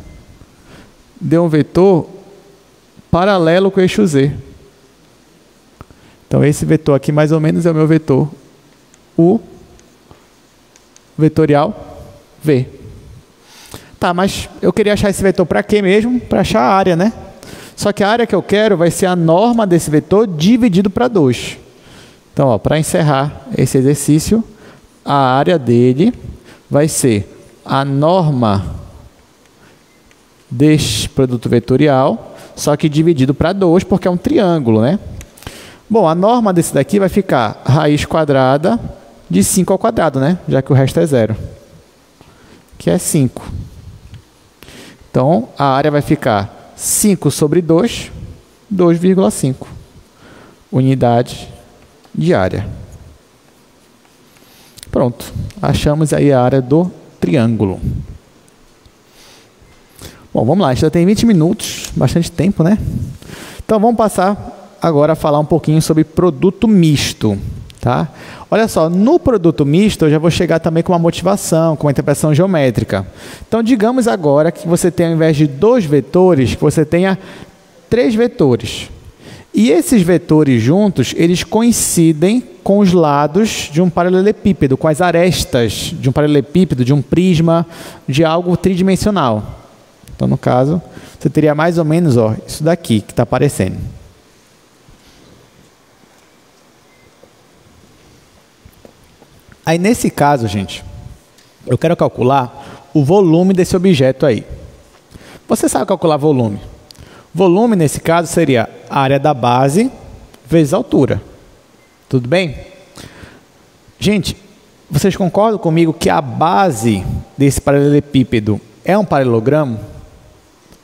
Deu um vetor paralelo com o eixo Z. Então, esse vetor aqui, mais ou menos, é o meu vetor U vetorial V. Tá, mas eu queria achar esse vetor para quê mesmo? Para achar a área, né? Só que a área que eu quero vai ser a norma desse vetor dividido para 2. Então, para encerrar esse exercício, a área dele vai ser a norma deste produto vetorial, só que dividido para 2, porque é um triângulo, né? Bom, a norma desse daqui vai ficar raiz quadrada de 5 ao quadrado, né? Já que o resto é 0, que é 5. Então, a área vai ficar 5 sobre 2, 2,5 unidade de área. Pronto, achamos aí a área do triângulo. Bom, vamos lá, a gente já tem 20 minutos, bastante tempo, né? Então, vamos passar agora a falar um pouquinho sobre produto misto, tá? Olha só, no produto misto eu já vou chegar também com uma motivação, com uma interpretação geométrica. Então, digamos agora que você tem, ao invés de 2 vetores, que você tenha 3 vetores. E esses vetores juntos, eles coincidem com os lados de um paralelepípedo, com as arestas de um paralelepípedo, de um prisma, de algo tridimensional. Então, no caso, você teria mais ou menos isso daqui que está aparecendo. Aí, nesse caso, gente, eu quero calcular o volume desse objeto aí. Você sabe calcular volume. Volume, nesse caso, seria a área da base vezes a altura. Tudo bem? Gente, vocês concordam comigo que a base desse paralelepípedo é um paralelogramo?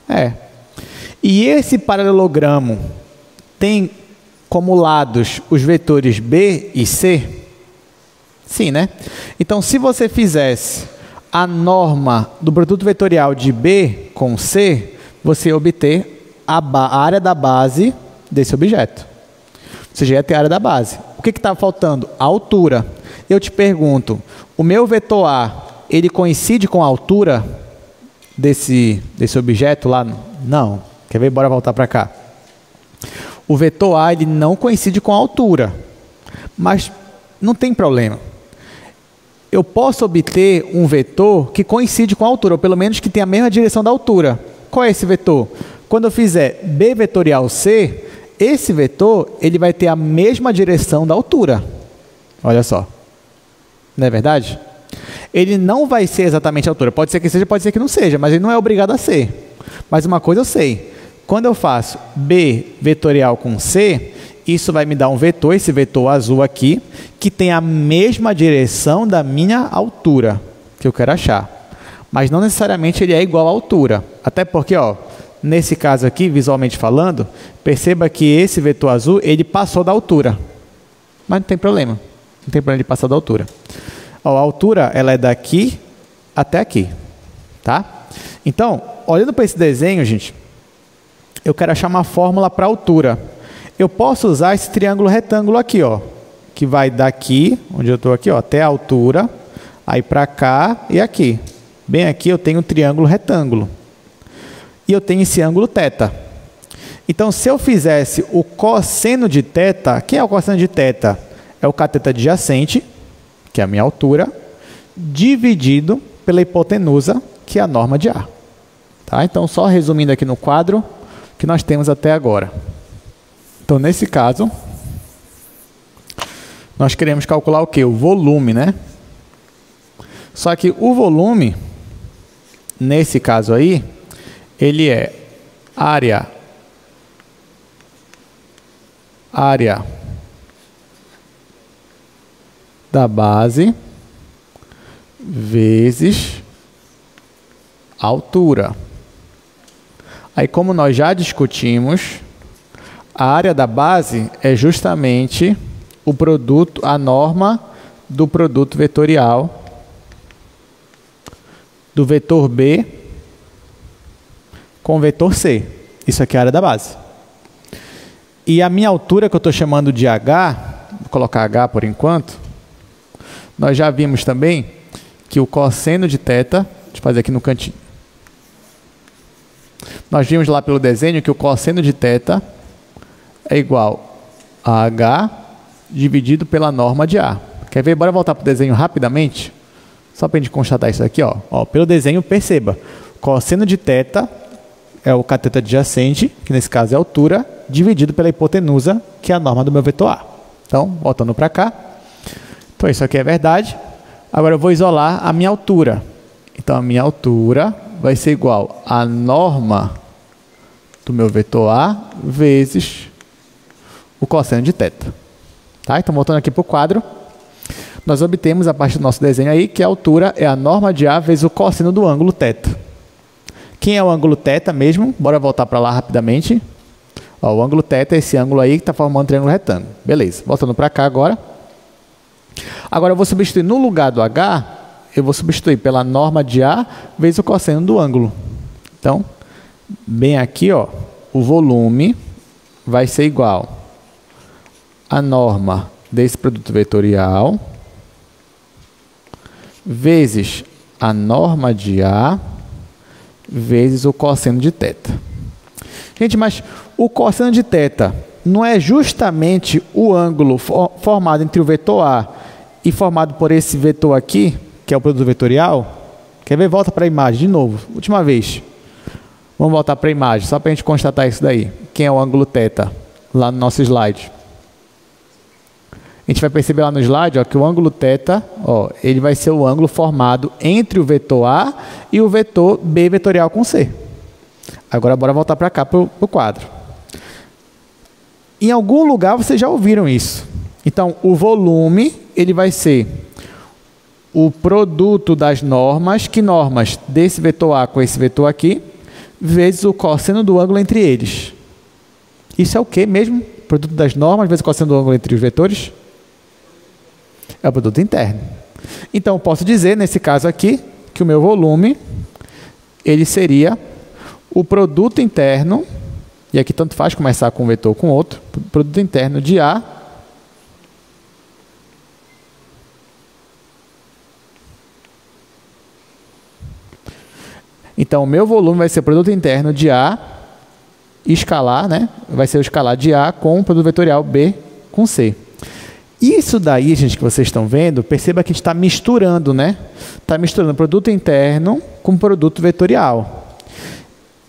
É. E esse paralelogramo tem como lados os vetores B e C? Sim, né? Então, se você fizesse a norma do produto vetorial de B com C, você ia obter a área da base desse objeto. Você já ia ter a área da base. O que está faltando? A altura. Eu te pergunto, o meu vetor A, ele coincide com a altura desse objeto lá? Não. Quer ver? Bora voltar para cá. O vetor A, ele não coincide com a altura. Mas não tem problema. Eu posso obter um vetor que coincide com a altura, ou pelo menos que tem a mesma direção da altura. Qual é esse vetor? Quando eu fizer B vetorial C, esse vetor ele vai ter a mesma direção da altura. Olha só. Não é verdade? Ele não vai ser exatamente a altura. Pode ser que seja, pode ser que não seja, mas ele não é obrigado a ser. Mas uma coisa eu sei. Quando eu faço B vetorial com C, isso vai me dar um vetor, esse vetor azul aqui, que tem a mesma direção da minha altura, que eu quero achar. Mas não necessariamente ele é igual à altura. Até porque, nesse caso aqui, visualmente falando, perceba que esse vetor azul, ele passou da altura. Mas não tem problema. Não tem problema de passar da altura. A altura, ela é daqui até aqui. Tá? Então, olhando para esse desenho, gente, eu quero achar uma fórmula para a altura. Eu posso usar esse triângulo retângulo aqui, que vai daqui, onde eu estou aqui, até a altura, aí para cá e aqui. Bem aqui eu tenho um triângulo retângulo. E eu tenho esse ângulo θ. Então, se eu fizesse o cosseno de θ, quem é o cosseno de θ? É o cateto adjacente, que é a minha altura, dividido pela hipotenusa, que é a norma de A. Tá? Então, só resumindo aqui no quadro, que nós temos até agora. Então, nesse caso, nós queremos calcular o quê? O volume, né? Só que o volume, nesse caso aí, ele é área da base vezes a altura. Aí, como nós já discutimos, a área da base é justamente o produto, a norma do produto vetorial do vetor B com o vetor C. Isso aqui é a área da base. E a minha altura, que eu estou chamando de H, vou colocar H por enquanto, nós já vimos também que o cosseno de θ, deixa eu fazer aqui no cantinho, nós vimos lá pelo desenho que o cosseno de θ é igual a H dividido pela norma de A. Quer ver? Bora voltar para o desenho rapidamente? Só para a gente constatar isso aqui. Ó, pelo desenho, perceba. Cosseno de θ é o cateto adjacente, que nesse caso é a altura, dividido pela hipotenusa, que é a norma do meu vetor A. Então, voltando para cá. Então, isso aqui é verdade. Agora, eu vou isolar a minha altura. Então, a minha altura vai ser igual a norma do meu vetor A vezes o cosseno de θ. Tá? Então, voltando aqui para o quadro, nós obtemos a partir do nosso desenho aí que a altura é a norma de A vezes o cosseno do ângulo θ. Quem é o ângulo θ mesmo? Bora voltar para lá rapidamente. Ó, o ângulo θ é esse ângulo aí que está formando um triângulo retângulo. Beleza, voltando para cá agora. Agora eu vou substituir no lugar do H, eu vou substituir pela norma de A vezes o cosseno do ângulo. Então, bem aqui, ó, o volume vai ser igual a norma desse produto vetorial vezes a norma de A vezes o cosseno de θ. Gente, mas o cosseno de θ não é justamente o ângulo formado entre o vetor A e formado por esse vetor aqui, que é o produto vetorial? Quer ver? Volta para a imagem de novo. Última vez. Vamos voltar para a imagem, só para a gente constatar isso daí. Quem é o ângulo θ? Lá no nosso slide. A gente vai perceber lá no slide, ó, que o ângulo θ, ó, ele vai ser o ângulo formado entre o vetor A e o vetor B vetorial com C. Agora, bora voltar para cá, para o quadro. Em algum lugar, vocês já ouviram isso. Então, o volume, ele vai ser o produto das normas, que normas desse vetor A com esse vetor aqui, vezes o cosseno do ângulo entre eles. Isso é o que mesmo? Produto das normas vezes o cosseno do ângulo entre os vetores? É o produto interno. Então, eu posso dizer, nesse caso aqui, que o meu volume, ele seria o produto interno, e aqui tanto faz começar com um vetor ou com outro, produto interno de A então, o meu volume vai ser o produto interno de A escalar, né? Vai ser o escalar de A com o produto vetorial B com C. Isso daí, gente, que vocês estão vendo, perceba que a gente está misturando, né? Está misturando produto interno com produto vetorial.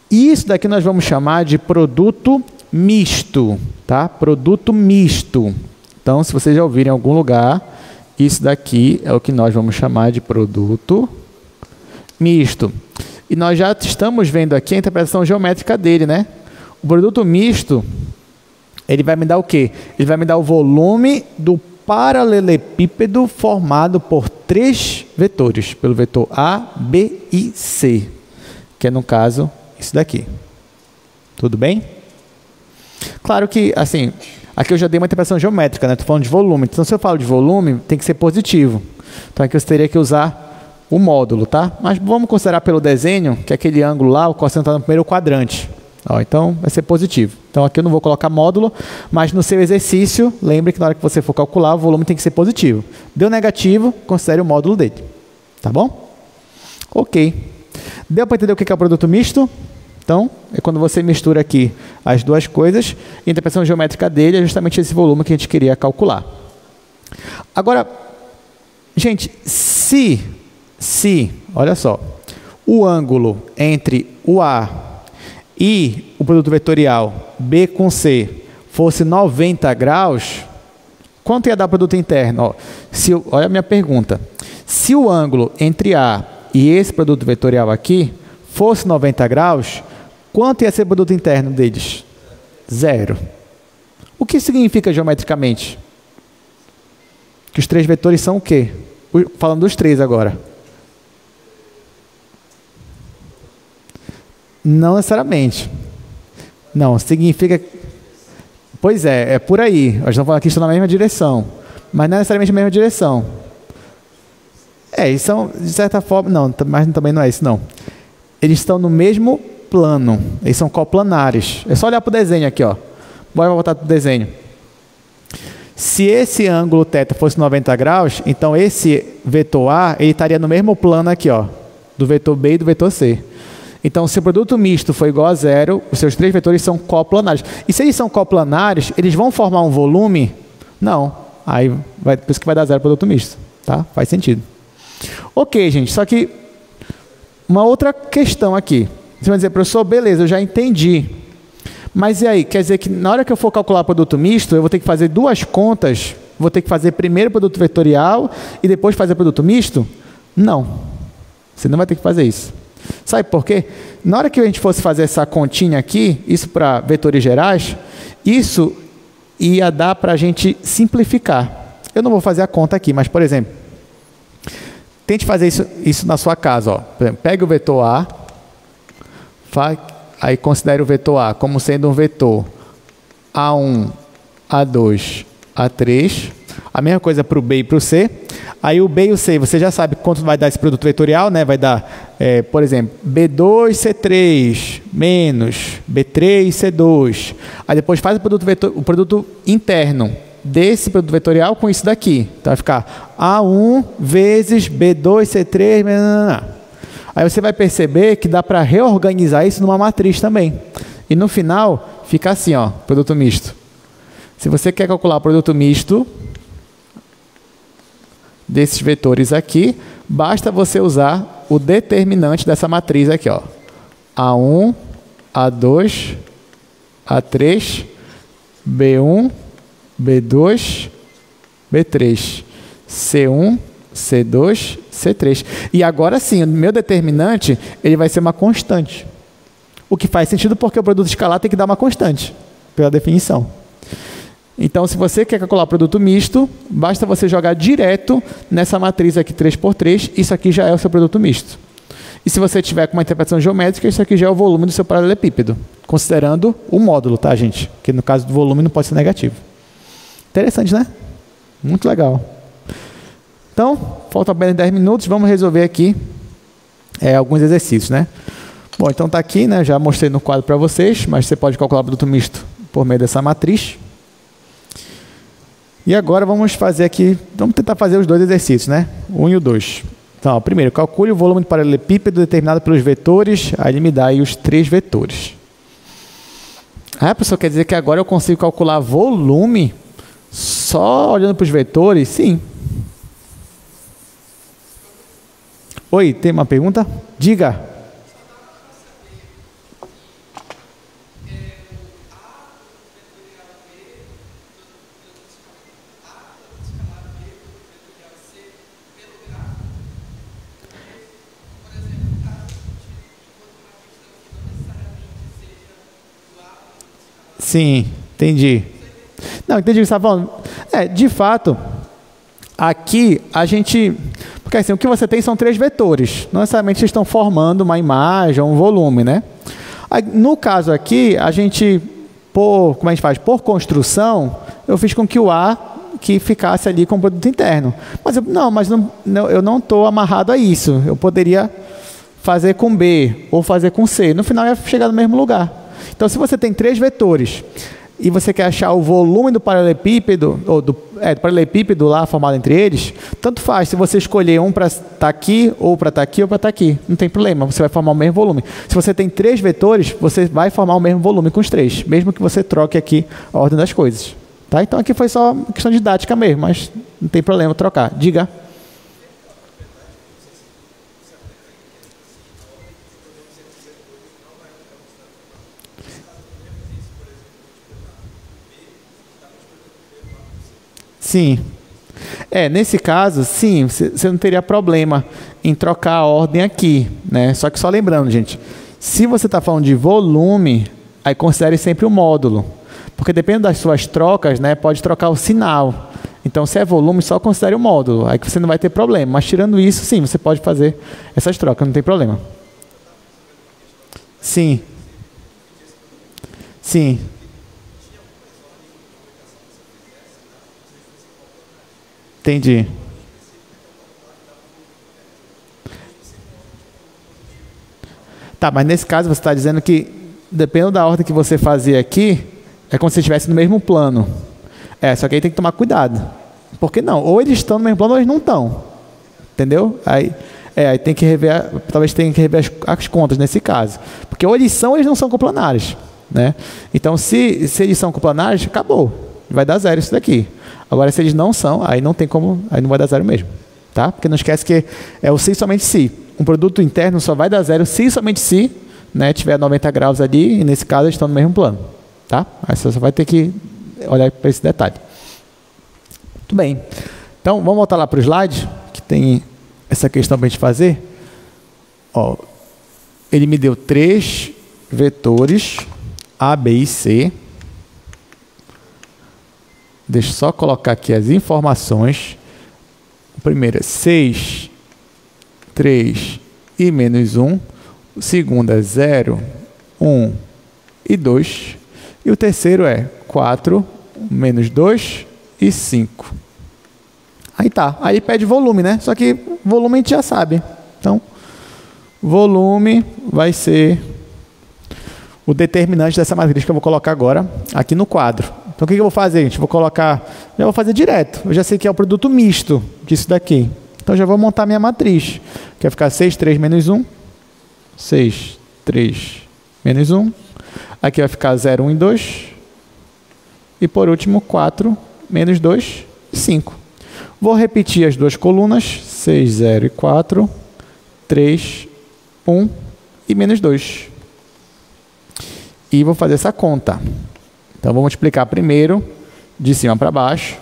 Isso daqui nós vamos chamar de produto misto, tá? Produto misto. Então, se vocês já ouvirem em algum lugar, isso daqui é o que nós vamos chamar de produto misto. E nós já estamos vendo aqui a interpretação geométrica dele, né? O produto misto, ele vai me dar o quê? Ele vai me dar o volume do paralelepípedo formado por 3 vetores, pelo vetor A, B e C, que é, no caso, isso daqui. Tudo bem? Claro que, assim, aqui eu já dei uma interpretação geométrica, né? Estou falando de volume. Então, se eu falo de volume, tem que ser positivo. Então, aqui eu teria que usar o módulo, tá? Mas vamos considerar pelo desenho que aquele ângulo lá, o cosseno está no primeiro quadrante. Ó, então, vai ser positivo. Então, aqui eu não vou colocar módulo, mas no seu exercício, lembre que na hora que você for calcular, o volume tem que ser positivo. Deu negativo, considere o módulo dele. Tá bom? Ok. Deu para entender o que é o produto misto? Então, é quando você mistura aqui as duas coisas, e a interpretação geométrica dele é justamente esse volume que a gente queria calcular. Agora, gente, se, olha só, o ângulo entre o A e o produto vetorial B com C fosse 90 graus, quanto ia dar o produto interno? Ó, olha a minha pergunta. Se o ângulo entre A e esse produto vetorial aqui fosse 90 graus, quanto ia ser o produto interno deles? 0. O que significa geometricamente? Que os 3 vetores são o quê? Falando dos 3 agora. Não necessariamente. Não, significa... Pois é por aí. Nós estamos falando aqui, estão na mesma direção. Mas não é necessariamente na mesma direção. Eles são, de certa forma, não, mas também não é isso, não. Eles estão no mesmo plano, eles são coplanares. É só olhar para o desenho aqui, ó. Bora voltar para o desenho. Se esse ângulo θ fosse 90 graus, então esse vetor A, ele estaria no mesmo plano aqui, ó, do vetor B e do vetor C. Então, se o produto misto for igual a zero, os seus três vetores são coplanares. E se eles são coplanares, eles vão formar um volume? Não. Aí, por isso que vai dar zero produto misto. Tá? Faz sentido. Ok, gente. Só que uma outra questão aqui. Você vai dizer, professor, beleza, eu já entendi. Mas e aí? Quer dizer que na hora que eu for calcular produto misto, eu vou ter que fazer duas contas? Vou ter que fazer primeiro produto vetorial e depois fazer produto misto? Não. Você não vai ter que fazer isso. Sabe por quê? Na hora que a gente fosse fazer essa continha aqui, isso para vetores gerais, isso ia dar para a gente simplificar. Eu não vou fazer a conta aqui, mas, por exemplo, tente fazer isso na sua casa. Ó. Por exemplo, pegue o vetor A, aí considere o vetor A como sendo um vetor A1, A2, A3. A mesma coisa para o B e para o C. Aí o B e o C, você já sabe quanto vai dar esse produto vetorial, né? Vai dar, por exemplo, B2C3 menos B3C2. Aí depois faz o produto interno desse produto vetorial com isso daqui. Então vai ficar A1 vezes B2C3 menos... Aí você vai perceber que dá para reorganizar isso numa matriz também. E no final fica assim, ó, produto misto. Se você quer calcular o produto misto desses vetores aqui, basta você usar o determinante dessa matriz aqui, ó. A1, A2, A3, B1, B2, B3, C1, C2, C3. E agora sim, o meu determinante ele vai ser uma constante. O que faz sentido porque o produto escalar tem que dar uma constante, pela definição. Então, se você quer calcular o produto misto, basta você jogar direto nessa matriz aqui 3×3, isso aqui já é o seu produto misto. E se você tiver com uma interpretação geométrica, isso aqui já é o volume do seu paralelepípedo, considerando o módulo, tá, gente? Que no caso do volume não pode ser negativo. Interessante, né? Muito legal. Então, falta apenas 10 minutos, vamos resolver aqui alguns exercícios, né? Bom, então está aqui, né? Já mostrei no quadro para vocês, mas você pode calcular o produto misto por meio dessa matriz. E agora vamos fazer aqui, vamos tentar fazer os dois exercícios, né? O 1 e o 2. Então, ó, primeiro, calcule o volume do paralelepípedo determinado pelos vetores, aí ele me dá aí os três vetores. Ah, professor, quer dizer que agora eu consigo calcular volume só olhando para os vetores? Sim. Oi, tem uma pergunta? Diga. Sim, entendi. Não, entendi o que você estava falando. De fato, aqui a gente... Porque assim, o que você tem são três vetores. Não necessariamente estão formando uma imagem ou um volume, né? Aí, no caso aqui, a gente, como a gente faz? Por construção, eu fiz com que o A que ficasse ali com o produto interno. Mas eu não estou amarrado a isso. Eu poderia fazer com B ou fazer com C. No final, ia chegar no mesmo lugar. Então, se você tem três vetores e você quer achar o volume do paralelepípedo, ou do paralelepípedo lá formado entre eles, tanto faz se você escolher um para estar aqui, ou para estar aqui, ou para estar aqui. Não tem problema, você vai formar o mesmo volume. Se você tem três vetores, você vai formar o mesmo volume com os três, mesmo que você troque aqui a ordem das coisas. Tá? Então, aqui foi só uma questão didática mesmo, mas não tem problema trocar. Diga. Sim. Nesse caso, sim, você não teria problema em trocar a ordem aqui, né? Só que só lembrando, gente, se você está falando de volume, aí considere sempre o módulo. Porque dependendo das suas trocas, né, pode trocar o sinal. Então, se é volume, só considere o módulo. Aí que você não vai ter problema. Mas tirando isso, sim, você pode fazer essas trocas, não tem problema. Sim. Sim. Entendi. Tá, mas nesse caso você está dizendo que, dependendo da ordem que você fazer aqui, é como se você estivesse no mesmo plano. Só que aí tem que tomar cuidado. Porque não, ou eles estão no mesmo plano ou eles não estão. Entendeu? Aí tem que rever, talvez tenha que rever as contas nesse caso. Porque ou eles são ou eles não são coplanares. Né? Então, se eles são coplanares, acabou. Vai dar zero isso daqui. Agora, se eles não são, aí não tem como, aí não vai dar zero mesmo. Tá? Porque não esquece que é o se e somente se. Um produto interno só vai dar zero se e somente se, né, tiver 90 graus ali, e nesse caso eles estão no mesmo plano. Tá? Aí você só vai ter que olhar para esse detalhe. Muito bem. Então, vamos voltar lá para o slide, que tem essa questão para a gente fazer. Ó, ele me deu 3 vetores, A, B e C. Deixa eu só colocar aqui as informações. O primeiro é 6, 3 e menos 1. O segundo é 0, 1 e 2. E o terceiro é 4, menos 2 e 5. Aí tá. Aí pede volume, né? Só que volume a gente já sabe. Então, volume vai ser o determinante dessa matriz que eu vou colocar agora aqui no quadro. Então, o que eu vou fazer, gente? Vou colocar... Já vou fazer direto. Eu já sei que é o produto misto disso daqui. Então, já vou montar minha matriz. Que vai ficar 6, 3, menos 1. 6, 3, menos 1. Aqui vai ficar 0, 1 e 2. E, por último, 4, menos 2 e 5. Vou repetir as duas colunas. 6, 0 e 4. 3, 1 e menos 2. E vou fazer essa conta. Então, vou multiplicar primeiro, de cima para baixo.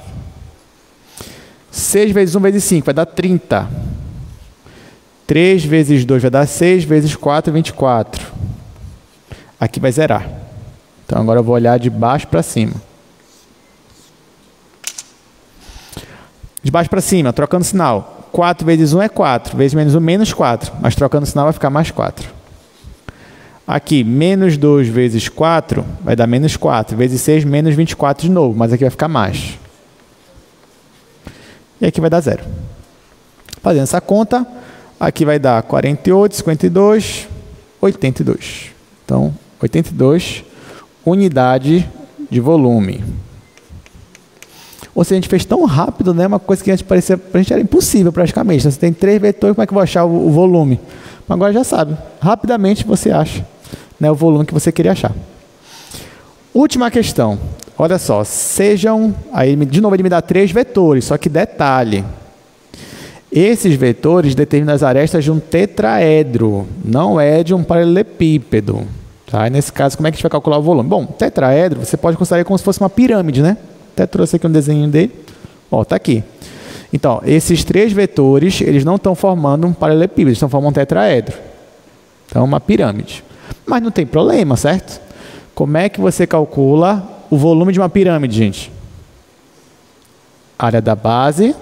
6 vezes 1 vezes 5 vai dar 30. 3 vezes 2 vai dar 6, vezes 4, 24. Aqui vai zerar. Então, agora eu vou olhar de baixo para cima. De baixo para cima, trocando sinal. 4 vezes 1 é 4, vezes menos 1, menos 4. Mas trocando sinal vai ficar mais 4. Aqui, menos 2 vezes 4 vai dar menos 4. Vezes 6, menos 24 de novo. Mas aqui vai ficar mais. E aqui vai dar 0. Fazendo essa conta, aqui vai dar 48, 52, 82. Então, 82 unidade de volume. Ou seja, a gente fez tão rápido, né? Uma coisa que antes parecia, pra gente era impossível praticamente. Você tem 3 vetores, como é que eu vou achar o volume? Mas agora já sabe. Rapidamente você acha, né, o volume que você queria achar. Última questão. Olha só, sejam... Aí, de novo, ele me dá 3 vetores, só que detalhe. Esses vetores determinam as arestas de um tetraedro, não é de um paralelepípedo. Tá? E nesse caso, como é que a gente vai calcular o volume? Bom, tetraedro, você pode considerar como se fosse uma pirâmide, né? Até trouxe aqui um desenho dele. Ó, tá aqui. Então, esses 3 vetores, eles não estão formando um paralelepípedo, eles estão formando um tetraedro. Então, uma pirâmide. Mas não tem problema, certo? Como é que você calcula o volume de uma pirâmide, gente? Área da base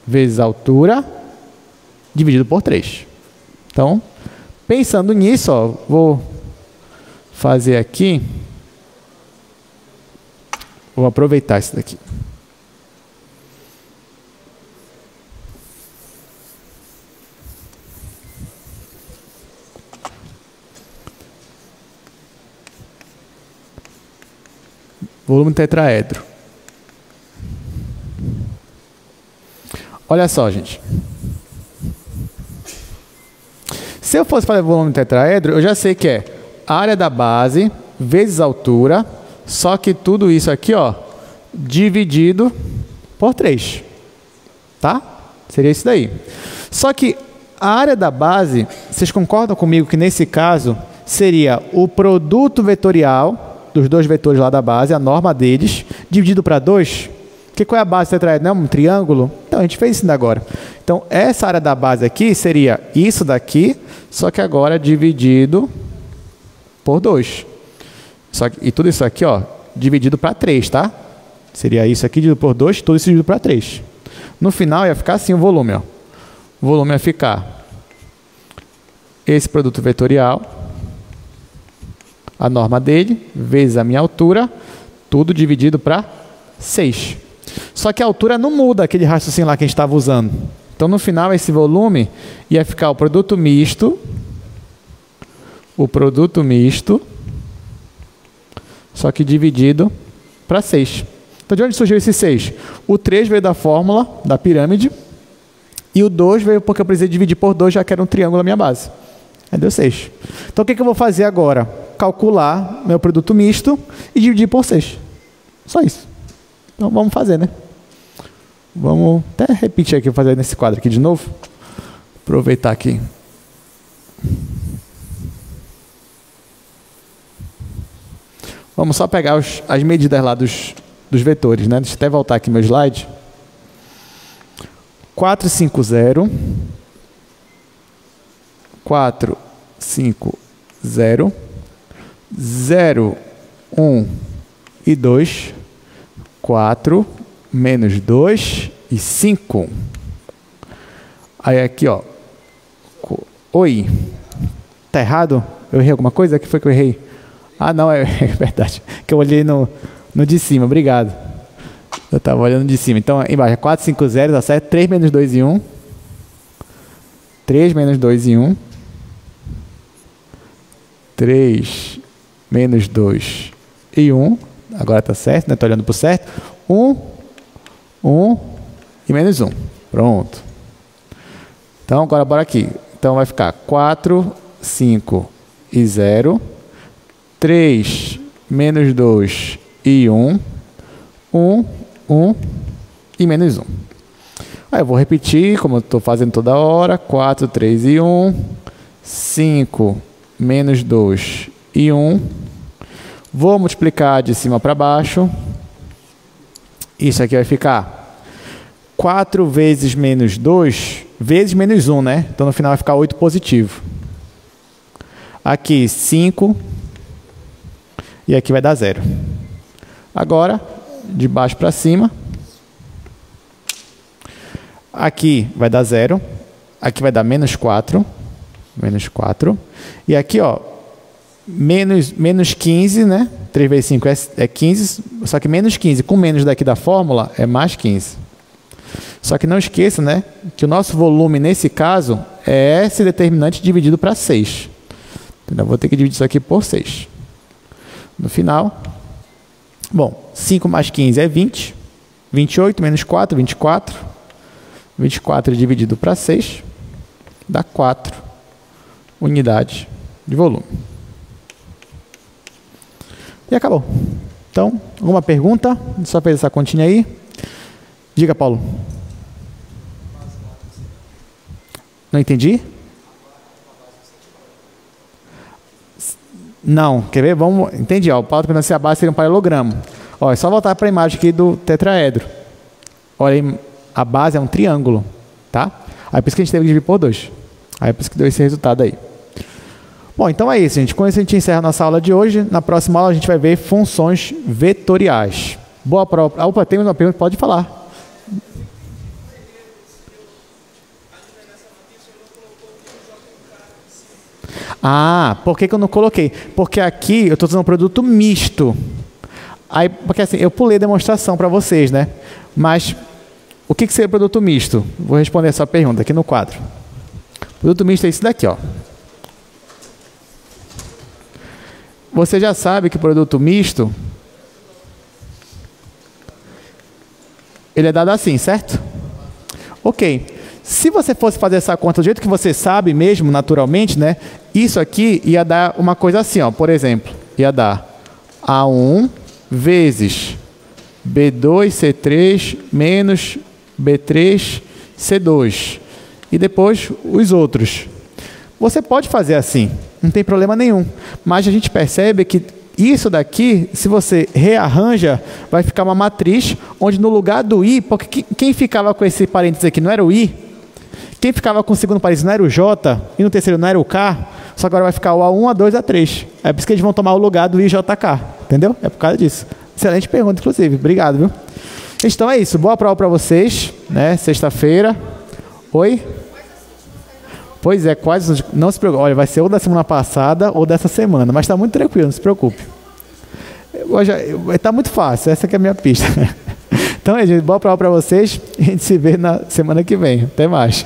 vezes a altura dividido por 3. Então, pensando nisso, ó, vou fazer aqui. Vou aproveitar isso daqui. Volume tetraedro. Olha só, gente. Se eu fosse fazer volume tetraedro, eu já sei que é a área da base vezes a altura, só que tudo isso aqui, ó, dividido por 3. Tá? Seria isso daí. Só que a área da base, vocês concordam comigo que nesse caso seria o produto vetorial dos 2 vetores lá da base, a norma deles, dividido para 2. Porque qual é a base do tetraedro? Não é um triângulo? Então, a gente fez isso ainda agora. Então, essa área da base aqui seria isso daqui, só que agora dividido por 2. E tudo isso aqui, ó, dividido para 3, tá? Seria isso aqui dividido por 2, tudo isso dividido para 3. No final, ia ficar assim o volume, ó. O volume ia ficar esse produto vetorial, a norma dele, vezes a minha altura, tudo dividido para 6. Só que a altura não muda aquele raciocínio lá que a gente estava usando. Então, no final, esse volume ia ficar o produto misto o produto misto, só que dividido para 6. Então, de onde surgiu esse 6? O 3 veio da fórmula da pirâmide e o 2 veio porque eu precisei dividir por 2, já que era um triângulo a minha base. Aí deu 6. Então, o que eu vou fazer agora? Calcular meu produto misto e dividir por 6. Só isso. Então, vamos fazer, né? Vamos até repetir aqui, vou fazer nesse quadro aqui de novo. Aproveitar aqui. Vamos só pegar as medidas lá dos vetores, né? Deixa eu até voltar aqui meu slide. 450, 4, 5, 0, 0, 1 e 2, 4, menos 2 e 5. Aí aqui, ó. Oi. Tá errado? Eu errei alguma coisa? O que foi que eu errei? Ah, não, é verdade. Que eu olhei no de cima, obrigado. Eu estava olhando de cima. Então, embaixo, 4, 5, 0, tá certo? 3 menos 2 e 1. 3 menos 2 e 1. 3 menos 2 e 1. Agora tá certo, né? Estou olhando para o certo. 1, 1 e menos 1. Pronto. Então, agora bora aqui. Então, vai ficar 4, 5 e 0. 3 menos 2 e 1. 1, 1 e menos 1. Aí eu vou repetir, como eu estou fazendo toda hora. 4, 3 e 1. 5 menos 2 e 1. Vou multiplicar de cima para baixo. Isso aqui vai ficar 4 vezes menos 2 vezes menos 1, né? Então no final vai ficar 8 positivo. Aqui 5. E aqui vai dar 0. Agora, de baixo para cima. Aqui vai dar 0. Aqui vai dar menos 4. Menos 4. E aqui, ó, menos 15, né? 3 vezes 5 é 15. Só que menos 15 com menos daqui da fórmula é mais 15. Só que não esqueça, né? Que o nosso volume, nesse caso, é esse determinante dividido para 6. Então, eu vou ter que dividir isso aqui por 6. No final, bom, 5 mais 15 é 20, 28 menos 4, 24, 24 dividido para 6, dá 4 unidades de volume. E acabou. Então, alguma pergunta? Só fez essa continha aí. Diga, Paulo. Não entendi? Não, quer ver? Vamos, entendi. Ó, o Paulo está perguntando se a base seria um paralelogramo. Ó, é só voltar para a imagem aqui do tetraedro. Olha aí, a base é um triângulo, tá? Aí por isso que a gente teve que dividir por 2. Aí por isso que deu esse resultado aí. Bom, então é isso, gente. Com isso a gente encerra a nossa aula de hoje. Na próxima aula a gente vai ver funções vetoriais. Boa prova. Opa, tem uma pergunta, pode falar. Ah, por que eu não coloquei? Porque aqui eu estou usando um produto misto. Aí, porque assim, eu pulei a demonstração para vocês, né? Mas o que seria produto misto? Vou responder essa pergunta aqui no quadro. Produto misto é isso daqui, ó. Você já sabe que o produto misto ele é dado assim, certo? Ok. Se você fosse fazer essa conta do jeito que você sabe mesmo, naturalmente, né? Isso aqui ia dar uma coisa assim, ó. Por exemplo, ia dar A1 vezes B2C3 menos B3C2. E depois os outros. Você pode fazer assim, não tem problema nenhum. Mas a gente percebe que isso daqui, se você rearranja, vai ficar uma matriz onde no lugar do I, porque quem ficava com esse parênteses aqui não era o I, quem ficava com o segundo parênteses não era o J, e no terceiro não era o K, só agora vai ficar o A1, A2, A3. É por isso que eles vão tomar o lugar do IJK, entendeu? É por causa disso. Excelente pergunta, inclusive. Obrigado, viu? Então é isso. Boa prova para vocês, né? Sexta-feira. Oi? Pois é, quase. Não se preocupe. Olha, vai ser ou da semana passada ou dessa semana, mas está muito tranquilo, não se preocupe. Está muito fácil, essa que é a minha pista. Então é, gente, boa prova para vocês. A gente se vê na semana que vem. Até mais.